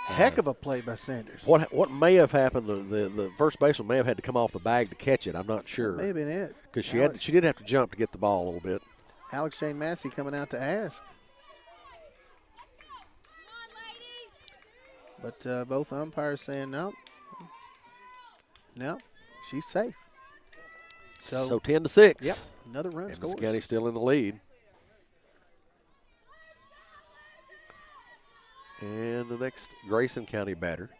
Heck of a play by Sanders. What may have happened, the first baseman may have had to come off the bag to catch it. I'm not sure. That may have been it. Because she did have to jump to get the ball a little bit. Alex Jane Massey coming out to ask. But both umpires saying no, she's safe. So 10-6. Yep, another run scores. Edmonson County still in the lead. And the next Grayson County batter.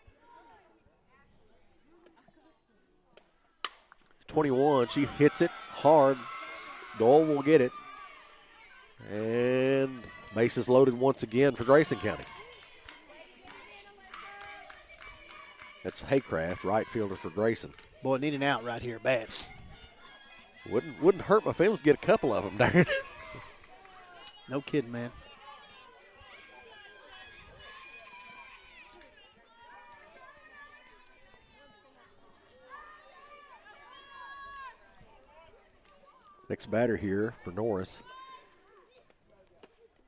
21, she hits it hard. Doyle will get it. And bases loaded once again for Grayson County. That's Haycraft, right fielder for Grayson. Boy, need an out right here, bad. Wouldn't hurt my feelings to get a couple of them, darn. No kidding, man. Next batter here for Norris.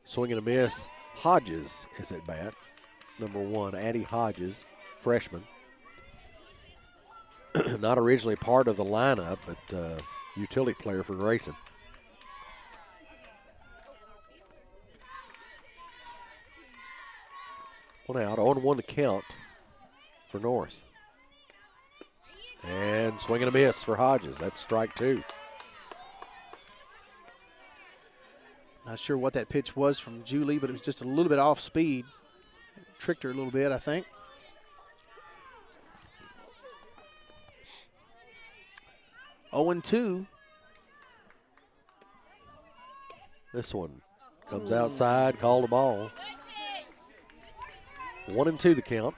Swing and a miss. Hodges is at bat. Number 1, Addie Hodges, freshman. Not originally part of the lineup, but utility player for Grayson. One out, 0-1 to count for Norris. And swing and a miss for Hodges. That's strike 2. Not sure what that pitch was from Julie, but it was just a little bit off speed. It tricked her a little bit, I think. Oh and 2. This one comes outside, called a ball. 1-2 the count.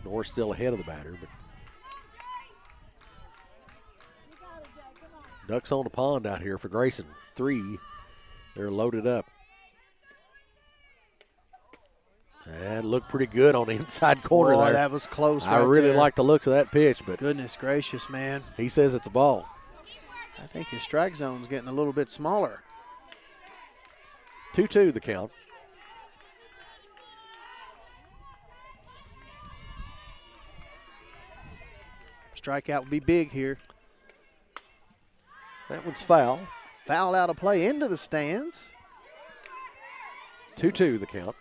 Norris still ahead of the batter, but ducks on the pond out here for Grayson. 3. They're loaded up. That looked pretty good on the inside corner Boy, there. that was close. I really like the looks of that pitch, but goodness gracious, man. He says it's a ball. I think his strike zone's getting a little bit smaller. 2-2 the count. Strikeout would be big here. That one's foul. Foul out of play into the stands. 2-2 the count.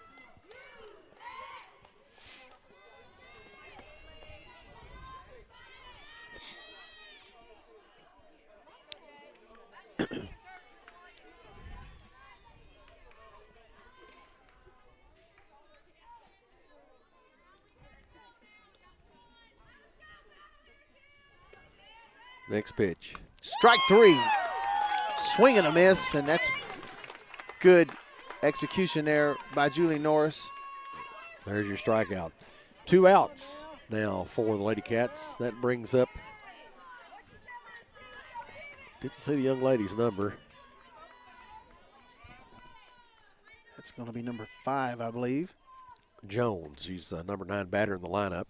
Next pitch. Strike 3. Swing and a miss, and that's good execution there by Julie Norris. There's your strikeout. 2 outs now for the Lady Cats. That brings up, didn't see the young lady's number. That's going to be number 5, I believe. Jones, she's number 9 batter in the lineup.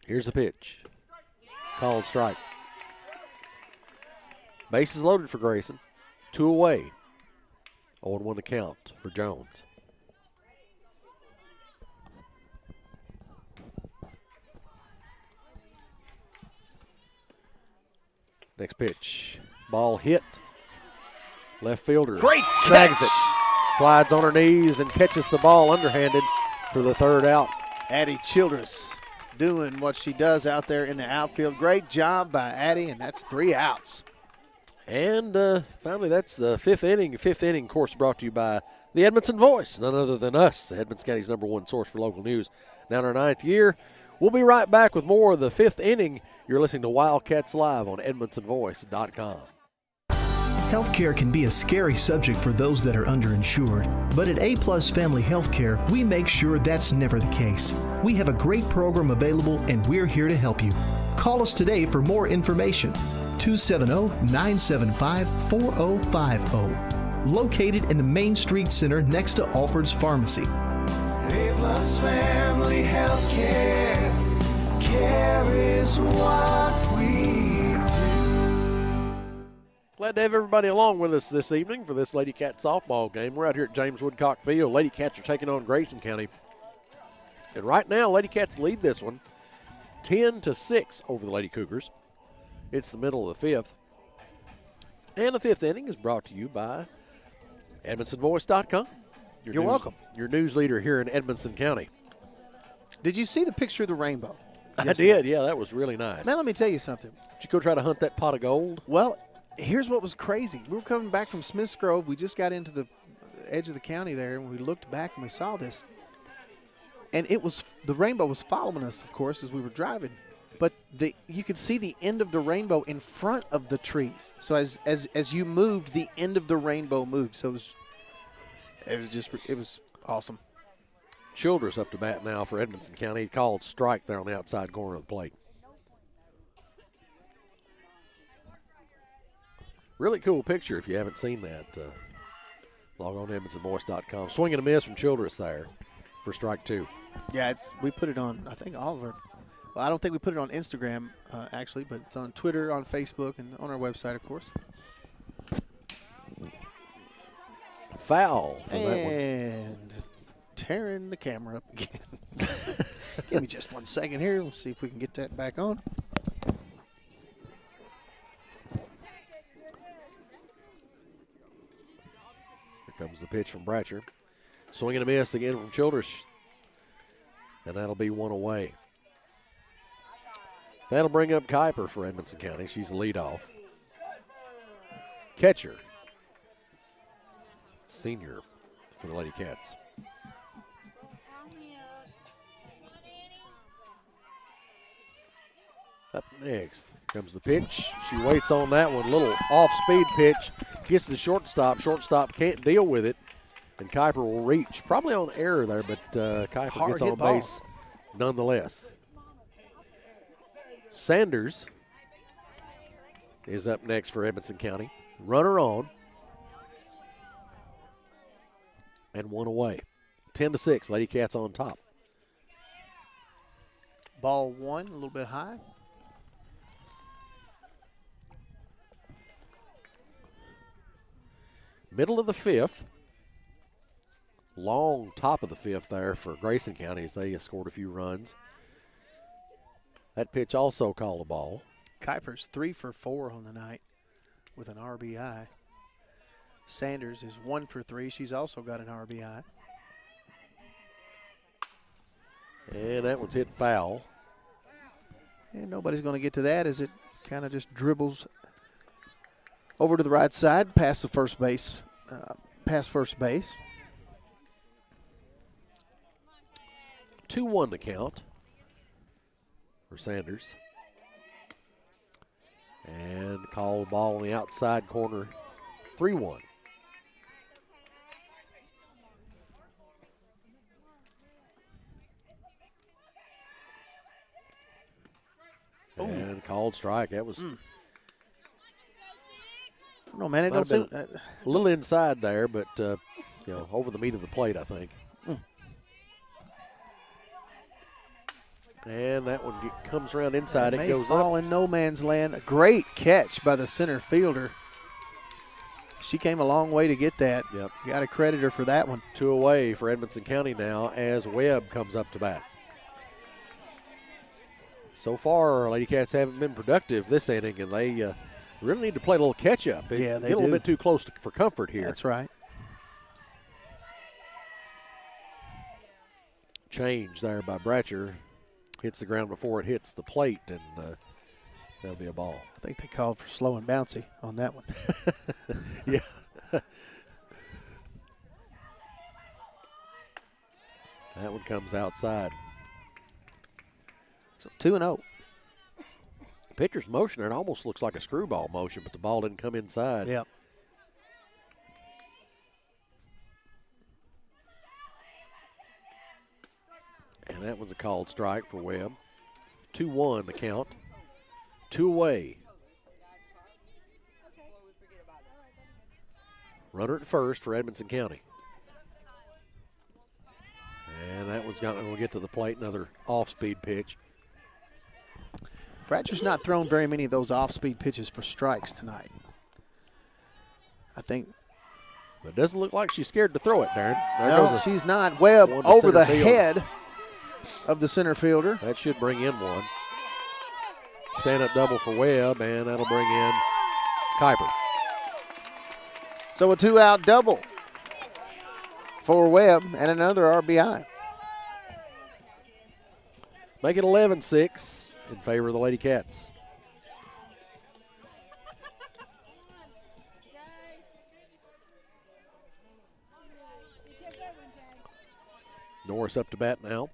Here's the pitch. Called strike. Bases loaded for Grayson. 2 away. 0-1 to count for Jones. Next pitch. Ball hit. Left fielder. Great snags catch. it. Slides on her knees and catches the ball underhanded for the 3rd out. Addie Childress doing what she does out there in the outfield. Great job by Addie, and that's 3 outs. And finally, that's the 5th inning. 5th inning, of course, brought to you by the Edmondson Voice, none other than us, Edmonds County's #1 source for local news. Now in our 9th year. We'll be right back with more of the 5th inning. You're listening to Wildcats Live on EdmondsonVoice.com. Healthcare can be a scary subject for those that are underinsured, but at A-Plus Family Healthcare, we make sure that's never the case. We have a great program available, and we're here to help you. Call us today for more information. 270-975-4050. Located in the Main Street Center next to Alford's Pharmacy. A-Plus Family Healthcare. Care is what we do. Glad to have everybody along with us this evening for this Lady Cat softball game. We're out here at James Woodcock Field. Lady Cats are taking on Grayson County. And right now, Lady Cats lead this one 10-6 over the Lady Cougars. It's the middle of the 5th. And the 5th inning is brought to you by EdmondsonVoice.com. You're welcome. Your news leader here in Edmonson County. Did you see the picture of the rainbow? I did, yeah, that was really nice. Now let me tell you something. Did you go try to hunt that pot of gold? Well, here's what was crazy. We were coming back from Smiths Grove. We just got into the edge of the county there, and we looked back and we saw this. And it was the rainbow was following us, of course, as we were driving. But you could see the end of the rainbow in front of the trees. So as you moved, the end of the rainbow moved. So it was awesome. Childress up to bat now for Edmonson County. He called strike there on the outside corner of the plate. Really cool picture if you haven't seen that. Log on to EdmondsonVoice.com. Swing and a miss from Childress there for strike 2. Yeah, we put it on, I think, all of our. Well, I don't think we put it on Instagram, actually, but it's on Twitter, on Facebook, and on our website, of course. foul for that one. And tearing the camera up again. Give me just 1 second here. Let's see if we can get that back on. Here comes the pitch from Bratcher. Swing and a miss again from Childress. And that'll be one away. That'll bring up Kuiper for Edmonson County. She's the leadoff. Catcher. Senior for the Lady Cats. Up next comes the pitch. She waits on that one. Little off-speed pitch. Gets the shortstop. Shortstop can't deal with it. And Kuiper will reach. Probably on error there, but Kuiper gets on base nonetheless. Sanders is up next for Edmonson County. Runner on. And one away. 10-6. Lady Cats on top. Ball one, a little bit high. Middle of the fifth. Long top of the fifth there for Grayson County as they scored a few runs. That pitch also called a ball. Kuiper's 3 for 4 on the night with an RBI. Sanders is 1 for 3. She's also got an RBI. And that one's hit foul. And nobody's going to get to that as it kind of just dribbles over to the right side, past the first base, past first base. 2-1 to count for Sanders. And call a ball on the outside corner, 3-1. And called strike. That was no man, it don't seem a little inside there, but you know, over the meat of the plate, I think. And that one comes around inside. It goes fall up. In no man's land. A great catch by the center fielder. She came a long way to get that. Yep. Got to credit her for that one. 2 away for Edmonson County now as Webb comes up to bat. So far, Lady Cats haven't been productive this inning, and they really need to play a little catch-up. It's Yeah, they getting a little do. bit too close for comfort here. That's right. Change there by Bratcher. Hits the ground before it hits the plate, and that'll be a ball. I think they called for slow and bouncy on that one. Yeah. That one comes outside. So 2-0. Pitcher's motion, it almost looks like a screwball motion, but the ball didn't come inside. Yep. And that one's a called strike for Webb. 2-1 the count. 2 away. Runner at first for Edmonson County. And that one's going to get to the plate. Another off-speed pitch. Bratcher's not thrown very many of those off-speed pitches for strikes tonight. I think. But it doesn't look like she's scared to throw it, Darren. There No, goes she's not. Webb one to over the center field. head of the center fielder. That should bring in one. Stand-up double for Webb, and that'll bring in Kuiper. So a 2-out double for Webb and another RBI. Make it 11-6 in favor of the Lady Cats. Norris up to bat now.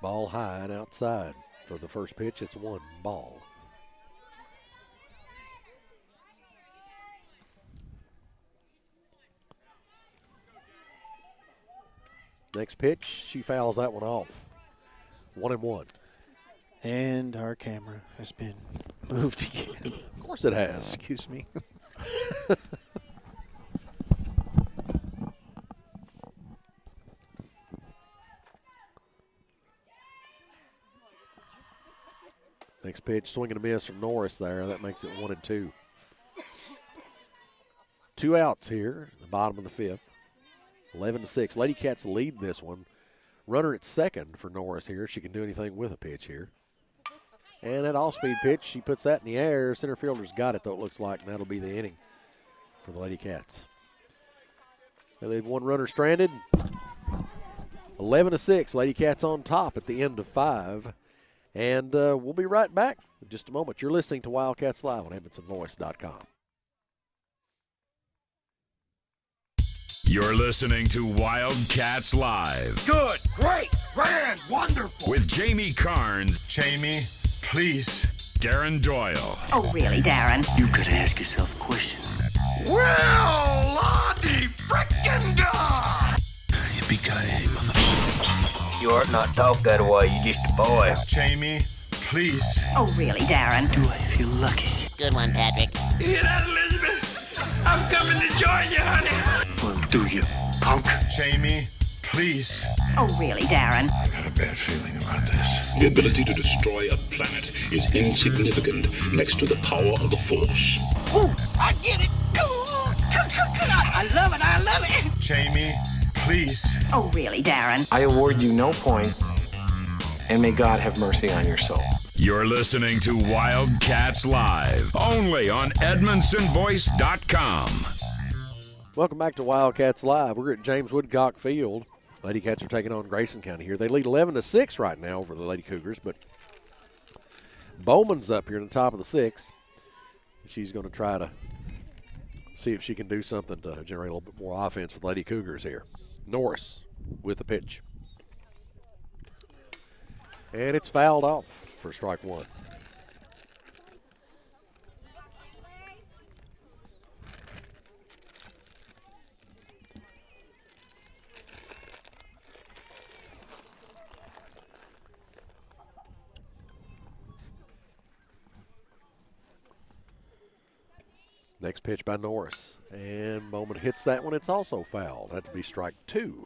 Ball high and outside. For the first pitch, it's 1 ball. Next pitch, she fouls that one off. 1-1. And our camera has been moved again. Of course it has. Excuse me. Next pitch, swing and a miss from Norris there. That makes it 1-2. 2 outs here, the bottom of the 5th. 11-6. Lady Cats lead this one. Runner at second for Norris here. She can do anything with a pitch here. And that off-speed pitch, she puts that in the air. Center fielder's got it, though, it looks like, and that'll be the inning for the Lady Cats. They leave one runner stranded. 11-6. Lady Cats on top at the end of 5. And we'll be right back in just a moment. You're listening to Wildcats Live on EdmonsonVoice.com. You're listening to Wildcats Live. Good, great, grand, wonderful. With Jamie Carnes. Jamie, please. Darren Doyle. Oh, really, Darren? You could ask yourself a question. Well, Lottie frickin' da! Yippee-ki-yay, motherfucker. You ought not talk that way, you just a boy. Jamie, please. Oh, really, Darren? Do I feel lucky? Good one, Patrick. You hear that, Elizabeth? I'm coming to join you, honey. Well, do you, punk? Jamie, please. Oh, really, Darren? I got a bad feeling about this. The ability to destroy a planet is insignificant next to the power of the Force. Ooh, I get it. I love it. I love it. Jamie, please. Oh, really, Darren? I award you no points, and may God have mercy on your soul. You're listening to Wildcats Live, only on EdmonsonVoice.com. Welcome back to Wildcats Live. We're at James Woodcock Field. Lady Cats are taking on Grayson County here. They lead 11-6 right now over the Lady Cougars, but Bowman's up here in the top of the 6th. She's going to try to see if she can do something to generate a little bit more offense for the Lady Cougars here. Norris with the pitch. And it's fouled off for strike 1. Next pitch by Norris. And Bowman hits that one. It's also fouled. That'd be strike 2.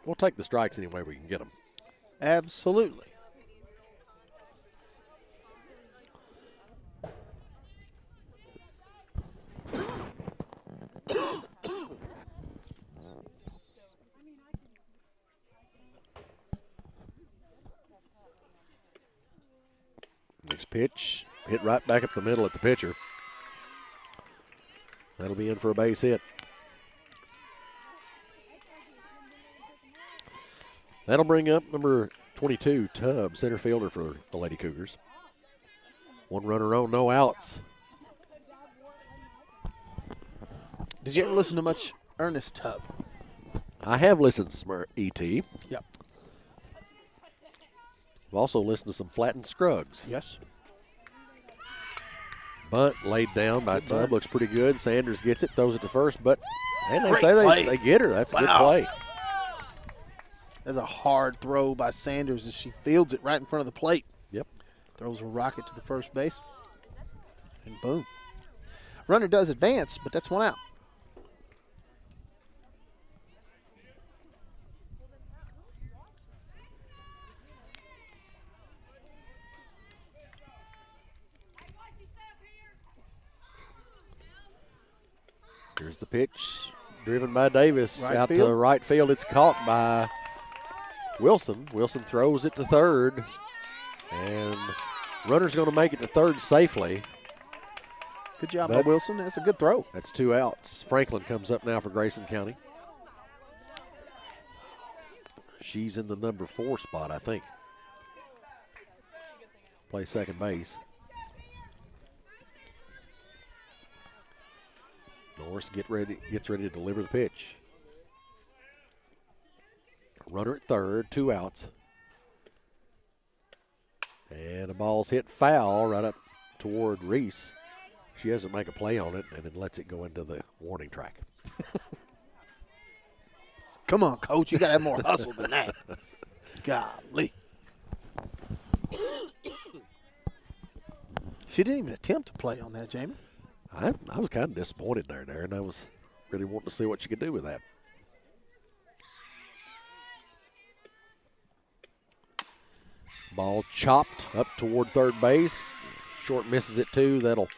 We'll take the strikes any way we can get them. Absolutely. Next pitch, hit right back up the middle at the pitcher. That'll be in for a base hit. That'll bring up number 22, Tubb, center fielder for the Lady Cougars. One runner on, no outs. Did you ever listen to much Ernest Tubb? I have listened to some E.T. Yep. I've also listened to some Flattened Scruggs. Yes. Bunt laid down by Tubb, looks pretty good. Sanders gets it, throws it to first, but and they Great say play. they get her. That's a good play. That's a hard throw by Sanders as she fields it right in front of the plate. Yep. Throws a rocket to the first base. And boom. Runner does advance, but that's one out. Here's the pitch, driven by Davis out field. to right field. It's caught by Wilson. Wilson throws it to third, and runner's going to make it to third safely. Good job by Wilson. That's a good throw. That's 2 outs. Franklin comes up now for Grayson County. She's in the number 4 spot, I think. Plays second base. Norris gets ready to deliver the pitch. Runner at third, 2 outs. And the ball's hit foul right up toward Reese. She doesn't make a play on it and then lets it go into the warning track. Come on, Coach. You got to have more hustle than that. Golly. She didn't even attempt to play on that, Jamie. I was kind of disappointed there, Darren. I was really wanting to see what she could do with that. Ball chopped up toward third base. Short misses it too. That'll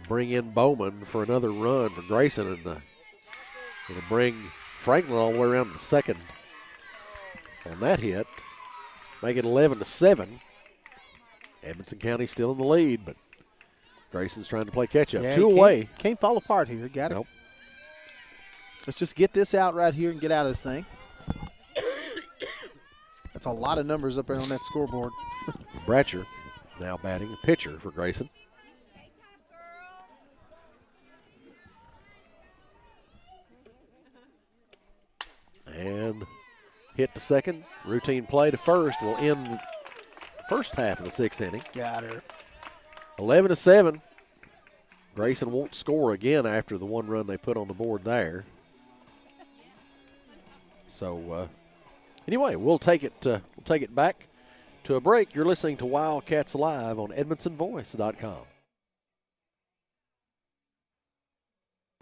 bring in Bowman for another run for Grayson, and it'll bring Franklin all the way around to the second on that hit. Make it 11-7. Edmonson County still in the lead, but Grayson's trying to play catch-up. Yeah, 2 away. Can't fall apart here. Got it. Nope. Let's just get this out right here and get out of this thing. That's a lot of numbers up there on that scoreboard. Bratcher now batting, a pitcher for Grayson. And hit to second. Routine play to first will end the first half of the 6th inning. Got her. 11-7. Grayson won't score again after the one run they put on the board there. So anyway, we'll take it back to a break. You're listening to Wildcats Live on EdmonsonVoice.com.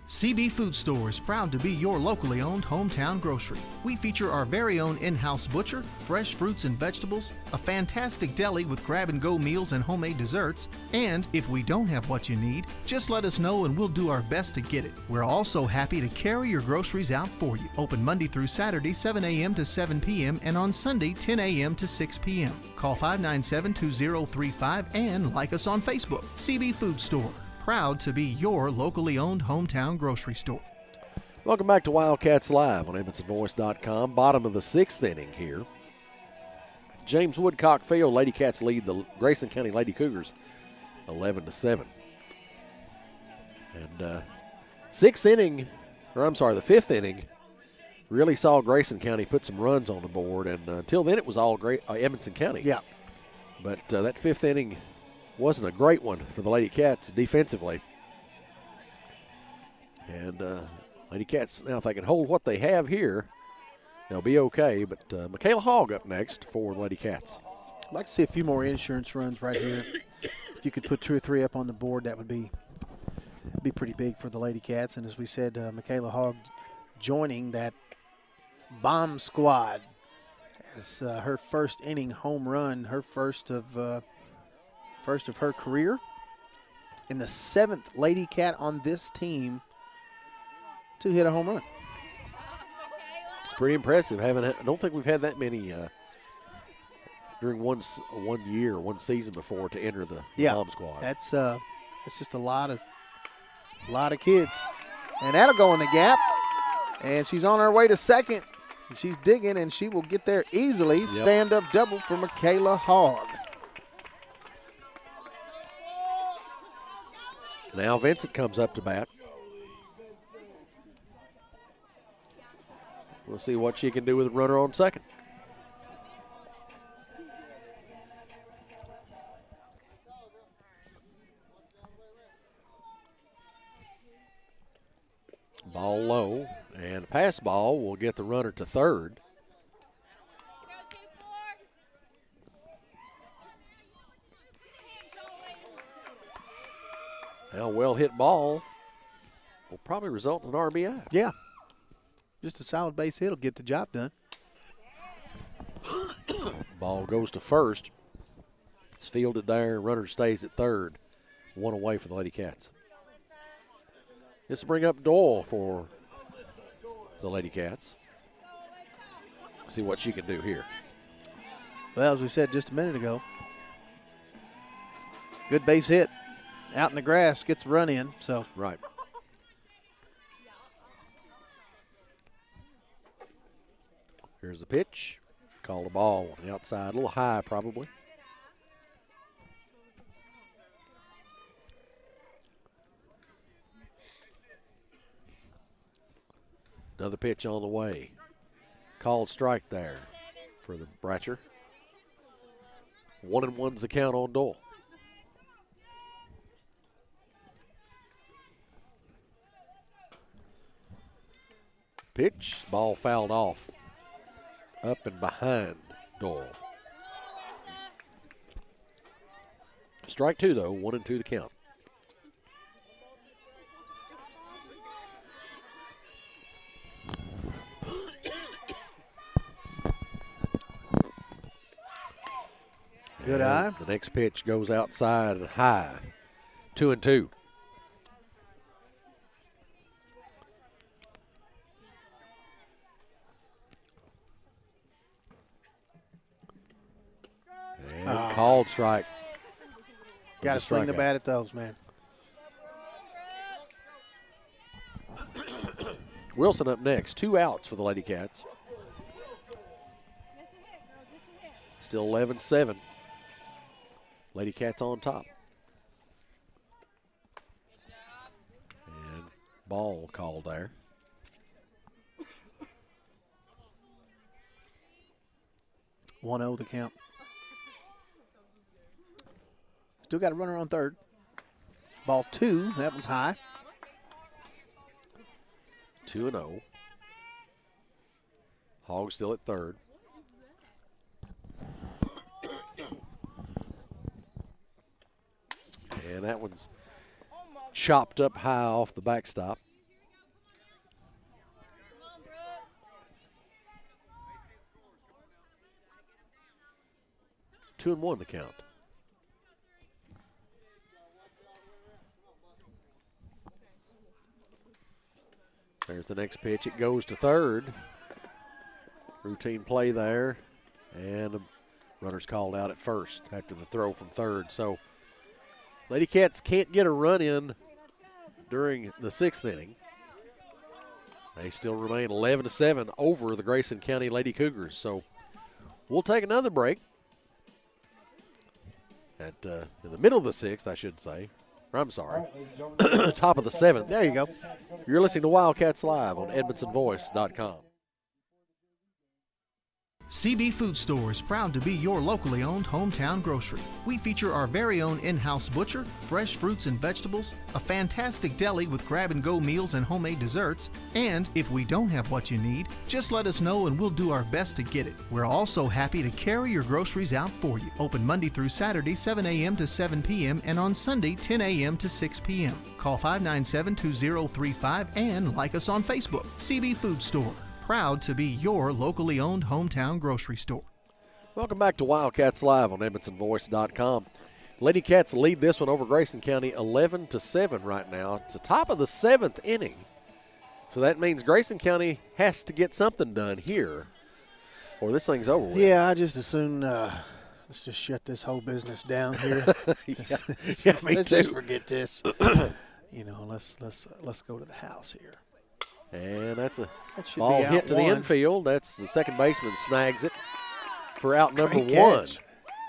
CB Food Store is proud to be your locally owned hometown grocery. We feature our very own in-house butcher, fresh fruits and vegetables, a fantastic deli with grab-and-go meals and homemade desserts, and if we don't have what you need, just let us know and we'll do our best to get it. We're also happy to carry your groceries out for you. Open Monday through Saturday, 7 a.m. to 7 p.m. and on Sunday, 10 a.m. to 6 p.m. Call 597-2035 and like us on Facebook. CB Food Store. Proud to be your locally owned hometown grocery store. Welcome back to Wildcats Live on EdmonsonVoice.com. Bottom of the 6th inning here. James Woodcock Field, Lady Cats lead the Grayson County Lady Cougars 11-7. And 6th inning, or I'm sorry, the 5th inning, really saw Grayson County put some runs on the board, and until then it was all Edmonson County. Yeah. But that 5th inning wasn't a great one for the Lady Cats defensively. And Lady Cats, now if they can hold what they have here, they'll be okay. But Michaela Hogg up next for the Lady Cats. I'd like to see a few more insurance runs right here. If you could put 2 or 3 up on the board, that would be pretty big for the Lady Cats. And as we said, Michaela Hogg joining that bomb squad as her first inning home run, her first of her career, and the 7th Lady Cat on this team to hit a home run. It's pretty impressive. I don't think we've had that many during one year, one season before to enter the bomb squad. That's just a lot of kids, and that'll go in the gap. And she's on her way to second. She's digging, and she will get there easily. Yep. Stand-up double for Michaela Hogg. Now Vincent comes up to bat. We'll see what she can do with a runner on second. Ball low, and a pass ball will get the runner to third. Now, well-hit ball will probably result in an RBI. Yeah. Just a solid base hit will get the job done. Ball goes to first. It's fielded there. Runner stays at third. 1 away for the Lady Cats. This will bring up Doyle for the Lady Cats. See what she can do here. Well, as we said just a minute ago, good base hit. Out in the grass, gets a run in. So right. Here's the pitch. Call the ball on the outside, a little high probably. Another pitch on the way. Called strike there for the Bratcher. 1-1's the count on Doyle. Pitch, ball fouled off. Up and behind Doyle. Strike 2 though, 1-2 the count. Good eye. The next pitch goes outside high. 2-2. And called strike. Got to swing the bat at those, man. Wilson up next. 2 outs for the Lady Cats. Still 11-7. Lady Cats on top. And ball called there. One 0 the count. Still got a runner on third. Ball 2. That one's high. 2-0. Hog still at third. And that one's chopped up high off the backstop. Two and one to count. There's the next pitch. It goes to third. Routine play there. And the runner's called out at first after the throw from third. So Lady Cats can't get a run in during the 6th inning. They still remain 11-7 over the Grayson County Lady Cougars. So we'll take another break at in the middle of the 6th, I should say. I'm sorry, top of the 7th. There you go. You're listening to Wildcats Live on EdmondsonVoice.com. CB Food Store is proud to be your locally owned hometown grocery. We feature our very own in-house butcher, fresh fruits and vegetables, a fantastic deli with grab-and-go meals and homemade desserts, and if we don't have what you need, just let us know and we'll do our best to get it. We're also happy to carry your groceries out for you. Open Monday through Saturday, 7 a.m. to 7 p.m. and on Sunday, 10 a.m. to 6 p.m. Call 597-2035 and like us on Facebook. CB Food Store. Proud to be your locally owned hometown grocery store. Welcome back to Wildcats Live on EdmondsonVoice.com. Lady Cats lead this one over Grayson County 11-7 right now. It's the top of the 7th inning. So that means Grayson County has to get something done here or this thing's over with. Yeah, I just as soon let's just shut this whole business down here. Yeah, me let's too. just forget this. Let's go to the house here. And that's a that ball hit to the infield. That's the second baseman snags it for out number 1.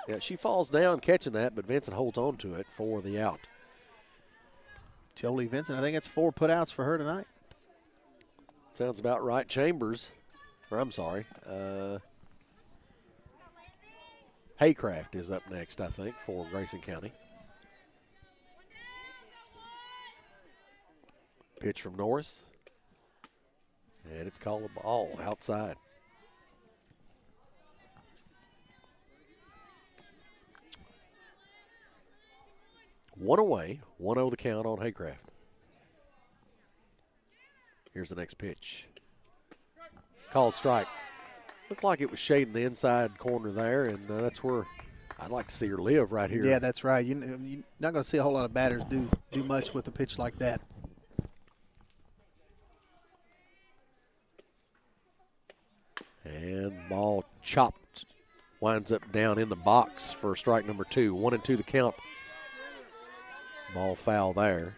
Yeah, she falls down catching that, but Vincent holds on to it for the out. Jolie Vincent, I think it's 4 putouts for her tonight. Sounds about right. Chambers, Haycraft is up next, I think, for Grayson County. Pitch from Norris. And it's called a ball outside. One away, 1-0 the count on Haycraft. Here's the next pitch. Called strike. Looked like it was shading the inside corner there, and that's where I'd like to see her live right here. Yeah, that's right. You're not going to see a whole lot of batters do much with a pitch like that. And ball chopped, winds up down in the box for strike number 2. 1-2 the count. Ball foul there.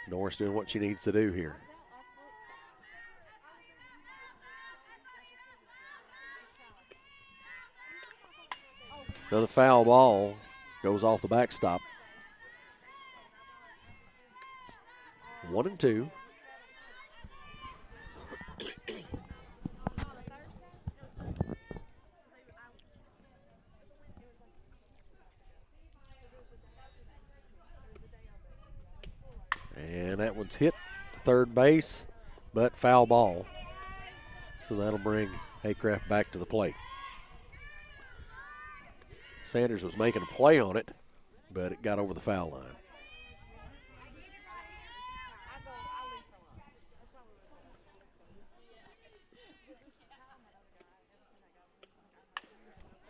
Norris doing what she needs to do here. Another foul ball goes off the backstop. 1-2. And that one's hit third base, but foul ball. So that'll bring Haycraft back to the plate. Sanders was making a play on it, but it got over the foul line.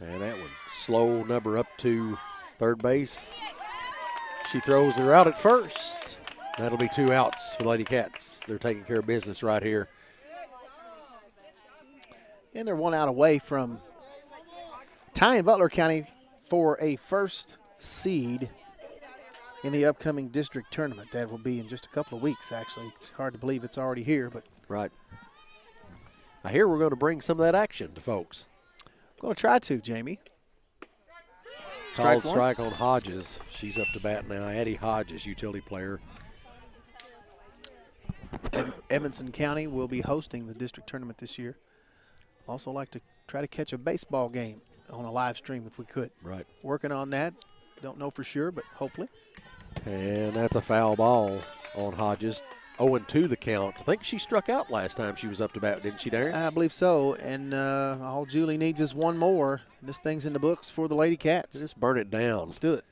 And that one, slow number up to third base. She throws her out at first. That'll be 2 outs for the Lady Cats. They're taking care of business right here. And they're 1 out away from tying Butler County for a first seed in the upcoming district tournament. That will be in just a couple of weeks, actually. It's hard to believe it's already here, but. Right. I hear we're going to bring some of that action to folks. I'm going to try to, Jamie. Called strike on Hodges. She's up to bat now. Addie Hodges, utility player. Edmonson County will be hosting the district tournament this year. Also like to try to catch a baseball game on a live stream if we could. Right. Working on that. Don't know for sure, but hopefully. And that's a foul ball on Hodges. 0-2 the count. I think she struck out last time she was up to bat, didn't she, Darren? I believe so. And all Julie needs is one more. This thing's in the books for the Lady Cats. Just burn it down. Let's do it.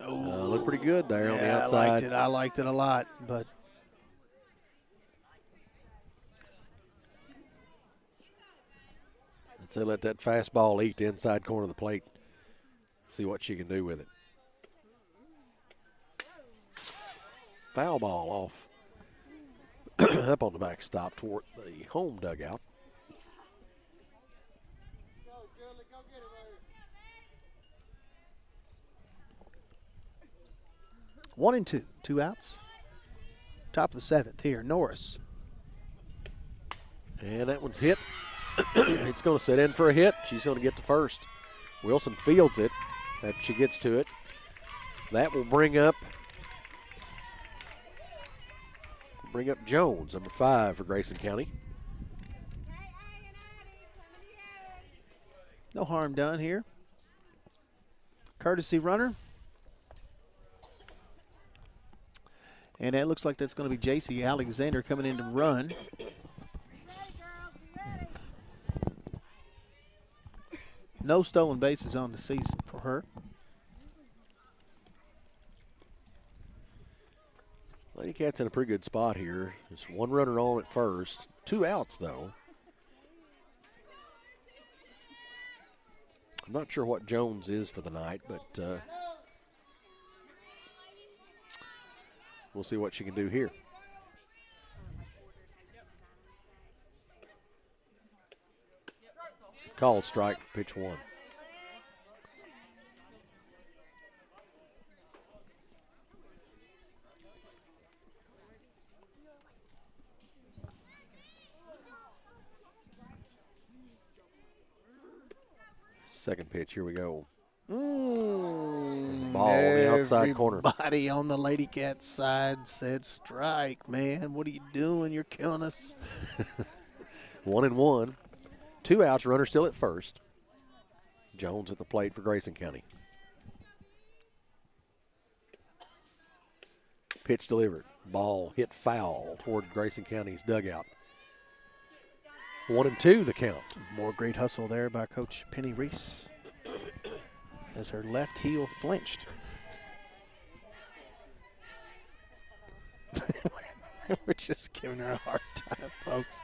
Looked pretty good there on the outside. I liked it a lot, but I'd say let that fastball eat the inside corner of the plate. See what she can do with it. Foul ball off up on the backstop toward the home dugout. One and two. 2 outs. Top of the 7th here. Norris. And that one's hit. It's going to sit in for a hit. She's going to get to first. Wilson fields it after she gets to it. That will bring up Jones, number 5 for Grayson County. No harm done here. Courtesy runner. And it looks like that's going to be J.C. Alexander coming in to run. No stolen bases on the season for her. Lady Cats in a pretty good spot here. Just one runner on at first. 2 outs, though. I'm not sure what Jones is for the night, but we'll see what she can do here. Called strike for pitch 1. Second pitch, here we go. Ball on the outside corner. Everybody on the Lady Cat side said strike, man. What are you doing? You're killing us. 1-1. 2 outs, runner still at first. Jones at the plate for Grayson County. Pitch delivered. Ball hit foul toward Grayson County's dugout. 1-2 the count. More great hustle there by Coach Penny Reese as her left heel flinched. We're just giving her a hard time, folks.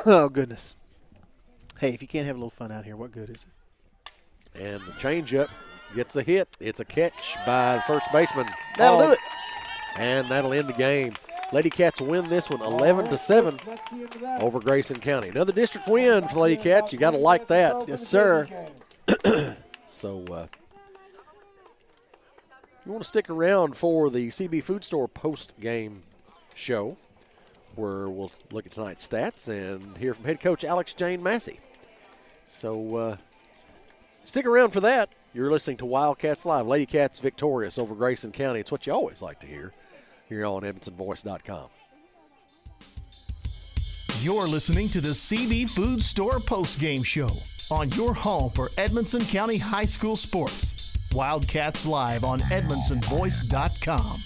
Oh, goodness. Hey, if you can't have a little fun out here, what good is it? And the changeup gets a hit. It's a catch by the first baseman. That'll do it. And that'll end the game. Lady Cats win this one 11-7 over Grayson County. Another district win for Lady Cats. You got to like that. Yes, sir. So you want to stick around for the CB Food Store post-game show, where we'll look at tonight's stats and hear from head coach Alex Jane Massey. So stick around for that. You're listening to Wildcats Live. Lady Cats victorious over Grayson County. It's what you always like to hear here on EdmonsonVoice.com. You're listening to the CB Food Store postgame show on your home for Edmonson County High School sports. Wildcats Live on EdmonsonVoice.com.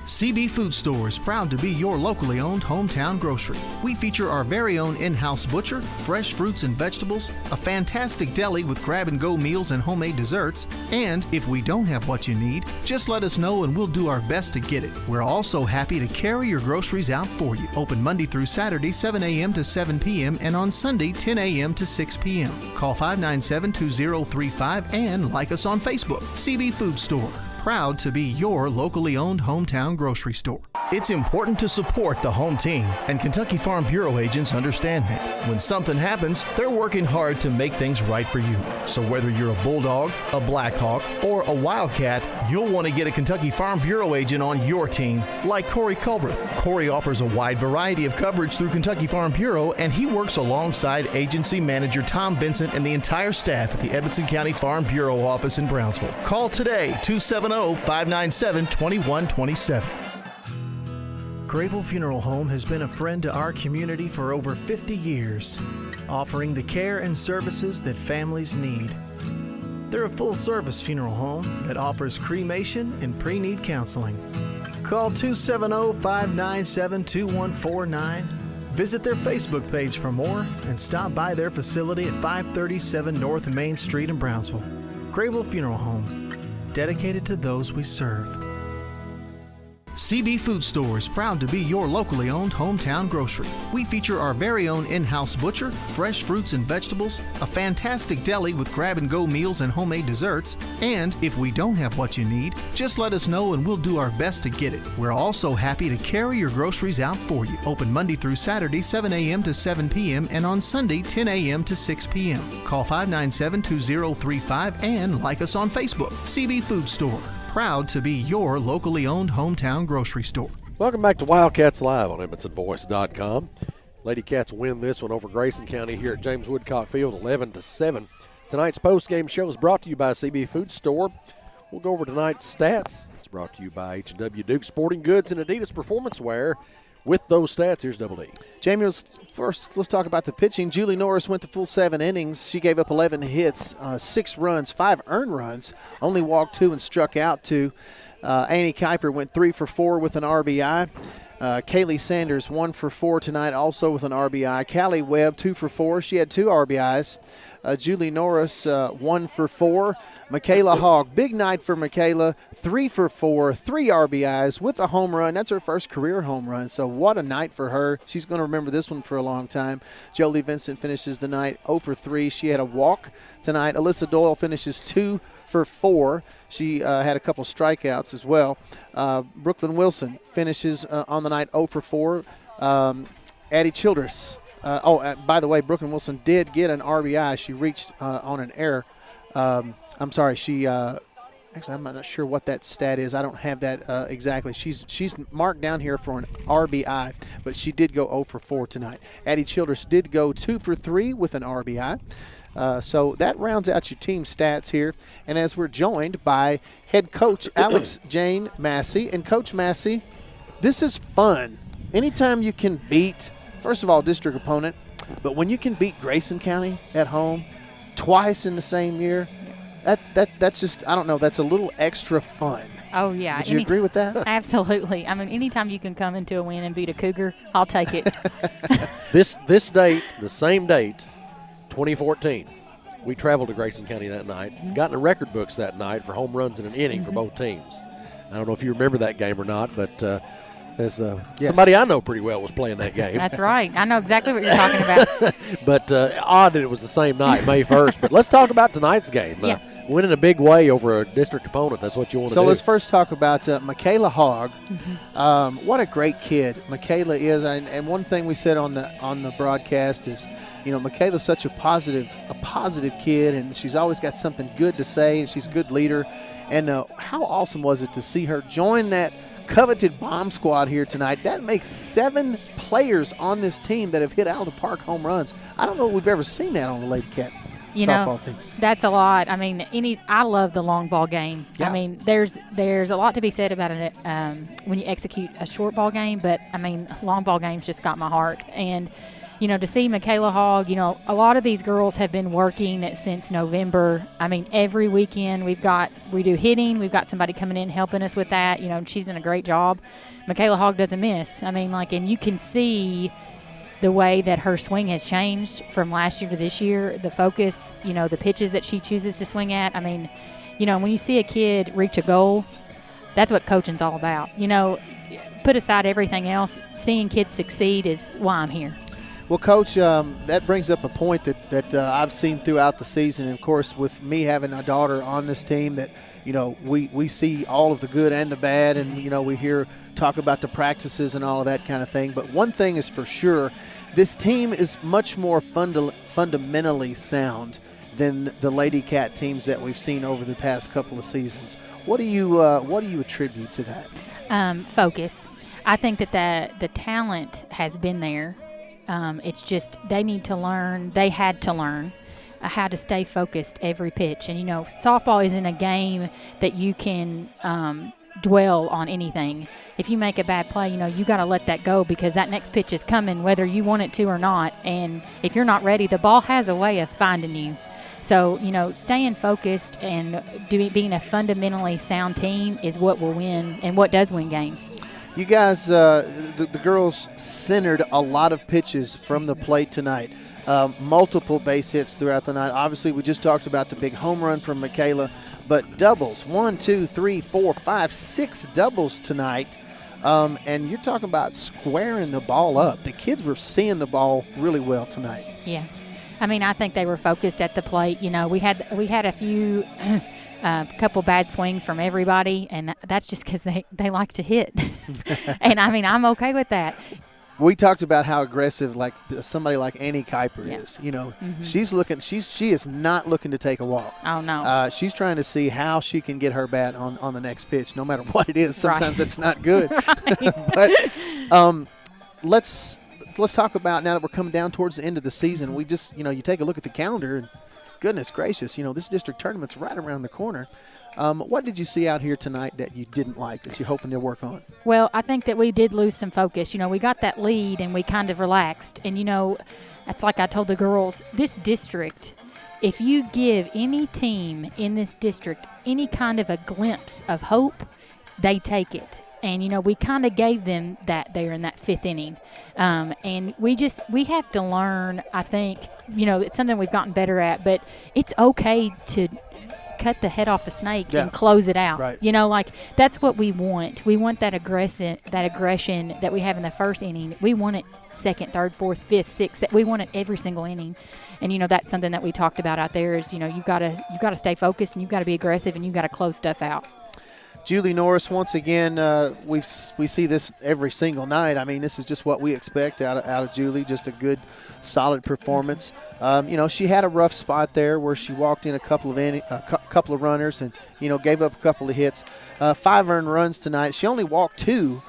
CB Food Store is proud to be your locally owned hometown grocery. We feature our very own in-house butcher, fresh fruits and vegetables, a fantastic deli with grab-and-go meals and homemade desserts, and if we don't have what you need, just let us know and we'll do our best to get it. We're also happy to carry your groceries out for you. Open Monday through Saturday, 7 a.m. to 7 p.m. and on Sunday, 10 a.m. to 6 p.m. Call 597-2035 and like us on Facebook. CB Food Store, proud to be your locally owned hometown grocery store. It's important to support the home team, and Kentucky Farm Bureau agents understand that. When something happens, they're working hard to make things right for you. So whether you're a Bulldog, a Blackhawk, or a Wildcat, you'll want to get a Kentucky Farm Bureau agent on your team, like Corey Culbreth. Corey offers a wide variety of coverage through Kentucky Farm Bureau, and he works alongside agency manager Tom Benson and the entire staff at the Edmonson County Farm Bureau office in Brownsville. Call today, 270-597-2127. Grayville Funeral Home has been a friend to our community for over 50 years, offering the care and services that families need. They're a full-service funeral home that offers cremation and pre-need counseling. Call 270-597-2149. Visit their Facebook page for more and stop by their facility at 537 North Main Street in Brownsville. Grayville Funeral Home, dedicated to those we serve. CB Food Store is proud to be your locally owned hometown grocery. We feature our very own in-house butcher, fresh fruits and vegetables, a fantastic deli with grab-and-go meals and homemade desserts, and if we don't have what you need, just let us know and we'll do our best to get it. We're also happy to carry your groceries out for you. Open Monday through Saturday, 7 a.m. to 7 p.m. and on Sunday, 10 a.m. to 6 p.m. Call 597-2035 and like us on Facebook. CB Food Store, proud to be your locally owned hometown grocery store. Welcome back to Wildcats Live on EdmonsonVoice.com. Lady Cats win this one over Grayson County here at James Woodcock Field, 11-7. Tonight's postgame show is brought to you by CB Food Store. We'll go over tonight's stats. It's brought to you by H&W Duke Sporting Goods and Adidas Performance Wear. With those stats, here's Double D. Jamie, first let's talk about the pitching. Julie Norris went the full 7 innings. She gave up 11 hits, 6 runs, 5 earned runs, only walked 2 and struck out 2. Annie Kuiper went 3 for 4 with an RBI. Kaylee Sanders 1 for 4 tonight, also with an RBI. Callie Webb 2 for 4. She had 2 RBIs. Julie Norris 1 for 4. Michaela Hogg, big night for Michaela, 3 for 4, 3 RBIs with a home run. That's her first career home run, so what a night for her. She's going to remember this one for a long time. Jolie Vincent finishes the night 0 for 3. She had a walk tonight. Alyssa Doyle finishes 2 for 4. She had a couple strikeouts as well. Brooklyn Wilson finishes on the night 0 for 4. Addie Childress. By the way, Brooklyn Wilson did get an RBI. She reached on an error. I'm sorry. She actually, I'm not sure what that stat is. I don't have that exactly. She's marked down here for an RBI, but she did go 0 for 4 tonight. Addie Childress did go 2 for 3 with an RBI. So that rounds out your team stats here. And as we're joined by head coach Alex Jane Massey. And Coach Massey, this is fun. Anytime you can beat, first of all, district opponent, but when you can beat Grayson County at home twice in the same year, that's just, I don't know, that's a little extra fun. Oh, yeah. Would you agree with that? Absolutely. I mean, anytime you can come into a win and beat a Cougar, I'll take it. This date, the same date, 2014, we traveled to Grayson County that night, got in the record books that night for home runs in an inning for both teams. I don't know if you remember that game or not, but somebody I know pretty well was playing that game. That's right. I know exactly what you're talking about. But odd that it was the same night, May 1st. But let's talk about tonight's game. Yeah. Winning a big way over a district opponent, that's what you want to do. So let's first talk about Michaela Hogg. What a great kid Michaela is. And one thing we said on the broadcast is, you know, Michaela's such a positive kid, and she's always got something good to say, and she's a good leader. And how awesome was it to see her join that coveted bomb squad here tonight? That makes 7 players on this team that have hit out of the park home runs. I don't know if we've ever seen that on the Lady Cat softball team. That's a lot. I mean, I love the long ball game. Yeah. I mean, there's a lot to be said about it when you execute a short ball game, but I mean, long ball games just got my heart. And you know, to see Michaela Hogg, you know, a lot of these girls have been working since November. I mean, every weekend we do hitting. We've got somebody coming in helping us with that. You know, and she's done a great job. Michaela Hogg doesn't miss. I mean, and you can see the way that her swing has changed from last year to this year. The focus, you know, the pitches that she chooses to swing at. I mean, you know, when you see a kid reach a goal, that's what coaching's all about. You know, put aside everything else, seeing kids succeed is why I'm here. Well, Coach, that brings up a point that I've seen throughout the season. And, of course, with me having a daughter on this team, that we see all of the good and the bad, and, we hear talk about the practices and all of that kind of thing. But one thing is for sure, this team is much more fundamentally sound than the Lady Cat teams that we've seen over the past couple of seasons. What do you attribute to that? Focus. I think that the talent has been there. It's just they need to learn. They had to learn how to stay focused every pitch. And, softball isn't a game that you can dwell on anything. If you make a bad play, you got to let that go, because that next pitch is coming whether you want it to or not. And if you're not ready, the ball has a way of finding you. So, staying focused and being a fundamentally sound team is what will win and what does win games. You guys, the girls centered a lot of pitches from the plate tonight. Multiple base hits throughout the night. Obviously, we just talked about the big home run from Michaela, but doubles, 1, 2, 3, 4, 5, 6 doubles tonight. And you're talking about squaring the ball up. The kids were seeing the ball really well tonight. Yeah. I think they were focused at the plate. We had a few couple bad swings from everybody, and that's just because they like to hit. And, I'm okay with that. We talked about how aggressive somebody like Annie Kuiper is. She is not looking to take a walk. Oh, no. She's trying to see how she can get her bat on the next pitch, no matter what it is. Sometimes it's not good. But let's talk about, now that we're coming down towards the end of the season, we just, you take a look at the calendar, and goodness gracious, this district tournament's right around the corner. What did you see out here tonight that you didn't like, that you're hoping to work on? Well, I think that we did lose some focus. We got that lead and we kind of relaxed. And, it's like I told the girls, this district, if you give any team in this district any kind of a glimpse of hope, they take it. And, we kind of gave them that there in that 5th inning. And we have to learn, I think, it's something we've gotten better at, but it's okay to cut the head off the snake and close it out. Right. That's what we want. We want that aggression that we have in the 1st inning. We want it 2nd, 3rd, 4th, 5th, 6th. We want it every single inning. And that's something that we talked about out there is, you got to stay focused, and you've got to be aggressive, and you've got to close stuff out. Julie Norris, once again, we see this every single night. This is just what we expect out of Julie, just a good, solid performance. She had a rough spot there where she walked in a couple of runners and, gave up a couple of hits. 5 earned runs tonight. She only walked 2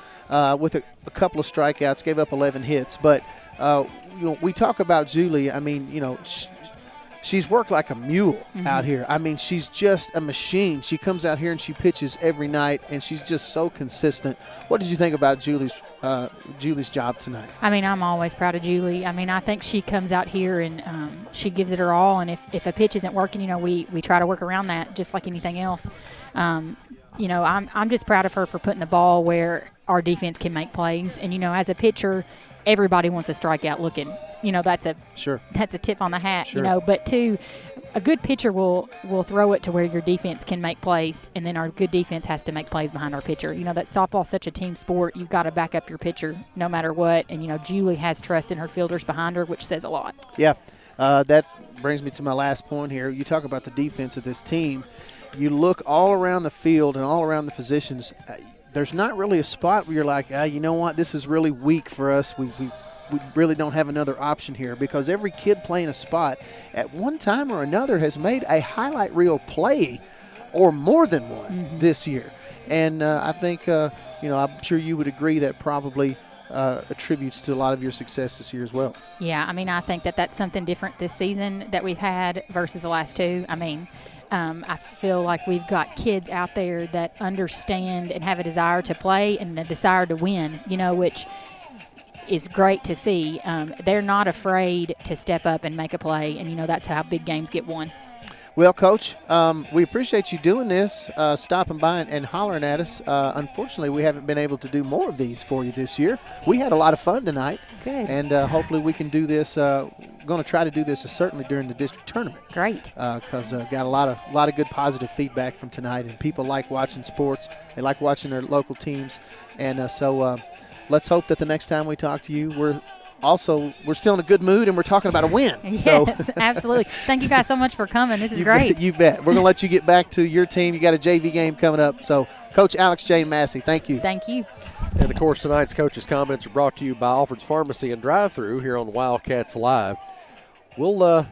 with a couple of strikeouts, gave up 11 hits. But, we talk about Julie. She's worked like a mule out here. She's just a machine. She comes out here and she pitches every night, and she's just so consistent. What did you think about Julie's job tonight? I'm always proud of Julie. I think she comes out here and she gives it her all, and if a pitch isn't working, we try to work around that just like anything else. I'm just proud of her for putting the ball where our defense can make plays. And, as a pitcher, everybody wants a strikeout looking. That's a tip on the hat, sure. But too, a good pitcher will throw it to where your defense can make plays, and then our good defense has to make plays behind our pitcher. That softball's such a team sport. You've got to back up your pitcher no matter what. And, Julie has trust in her fielders behind her, which says a lot. Yeah, that brings me to my last point here. You talk about the defense of this team. You look all around the field and all around the positions. There's not really a spot where you're like, you know what, this is really weak for us. We really don't have another option here, because every kid playing a spot at one time or another has made a highlight reel play or more than one this year. And I think, I'm sure you would agree that probably attributes to a lot of your success this year as well. Yeah, I think that's something different this season that we've had versus the last 2. I feel like we've got kids out there that understand and have a desire to play and a desire to win, which is great to see. They're not afraid to step up and make a play, and, that's how big games get won. Well, Coach, we appreciate you doing this, stopping by and hollering at us. Unfortunately, we haven't been able to do more of these for you this year. We had a lot of fun tonight. Good. And hopefully we can do this. Going to try to do this certainly during the district tournament. Great. Because got a lot of good positive feedback from tonight, and people like watching sports. They like watching their local teams. And so let's hope that the next time we talk to you, we're also, we're still in a good mood, and we're talking about a win. Yes, So absolutely. Thank you guys so much for coming. This is great. You bet. We're going to let you get back to your team. You got a JV game coming up. So, Coach Alex J. Massey, thank you. Thank you. And, of course, tonight's coaches' comments are brought to you by Alfred's Pharmacy and Drive-Thru here on Wildcats Live. We'll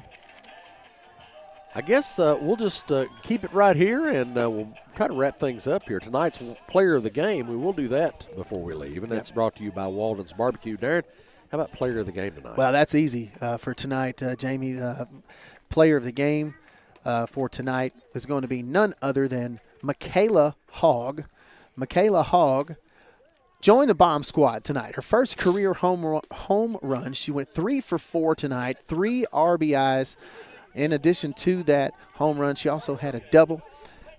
we'll just keep it right here, and we'll try to wrap things up here. Tonight's player of the game, we will do that before we leave, and that's brought to you by Walden's Barbecue. Darren, how about player of the game tonight? Well, that's easy for tonight, Jamie. Player of the game for tonight is going to be none other than Michaela Hogg. Michaela Hogg joined the bomb squad tonight. Her first career home run. She went 3 for 4 tonight, 3 RBIs. In addition to that home run, she also had a double.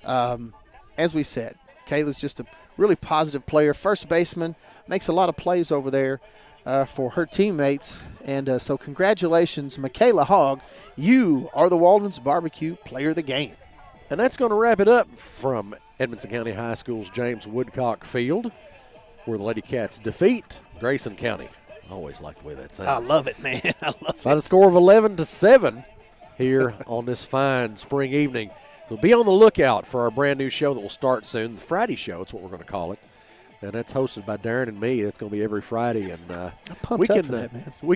As we said, Kayla's just a really positive player. First baseman, makes a lot of plays over there for her teammates. And so congratulations, Michaela Hogg. You are the Walden's Barbecue Player of the Game. And that's going to wrap it up from Edmonson County High School's James Woodcock Field, where the Lady Cats defeat Grayson County. I always like the way that sounds. I love it, man. I love it. By the score of 11-7 here on this fine spring evening. So be on the lookout for our brand new show that will start soon, the Friday show. That's what we're going to call it. And that's hosted by Darren and me. That's going to be every Friday, and we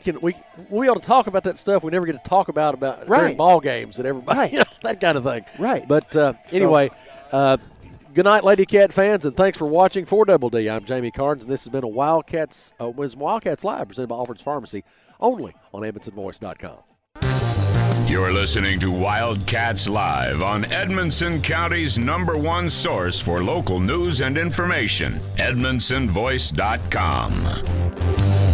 can we ought to talk about that stuff we never get to talk about during ball games and everybody, that kind of thing. Right. But anyway, good night, Lady Cat fans, and thanks for watching for Double D. I'm Jamie Carnes, and this has been a Wildcats Live presented by Alfred's Pharmacy, only on EdmonsonVoice.com. You're listening to Wildcats Live on Edmonson County's #1 source for local news and information, EdmonsonVoice.com.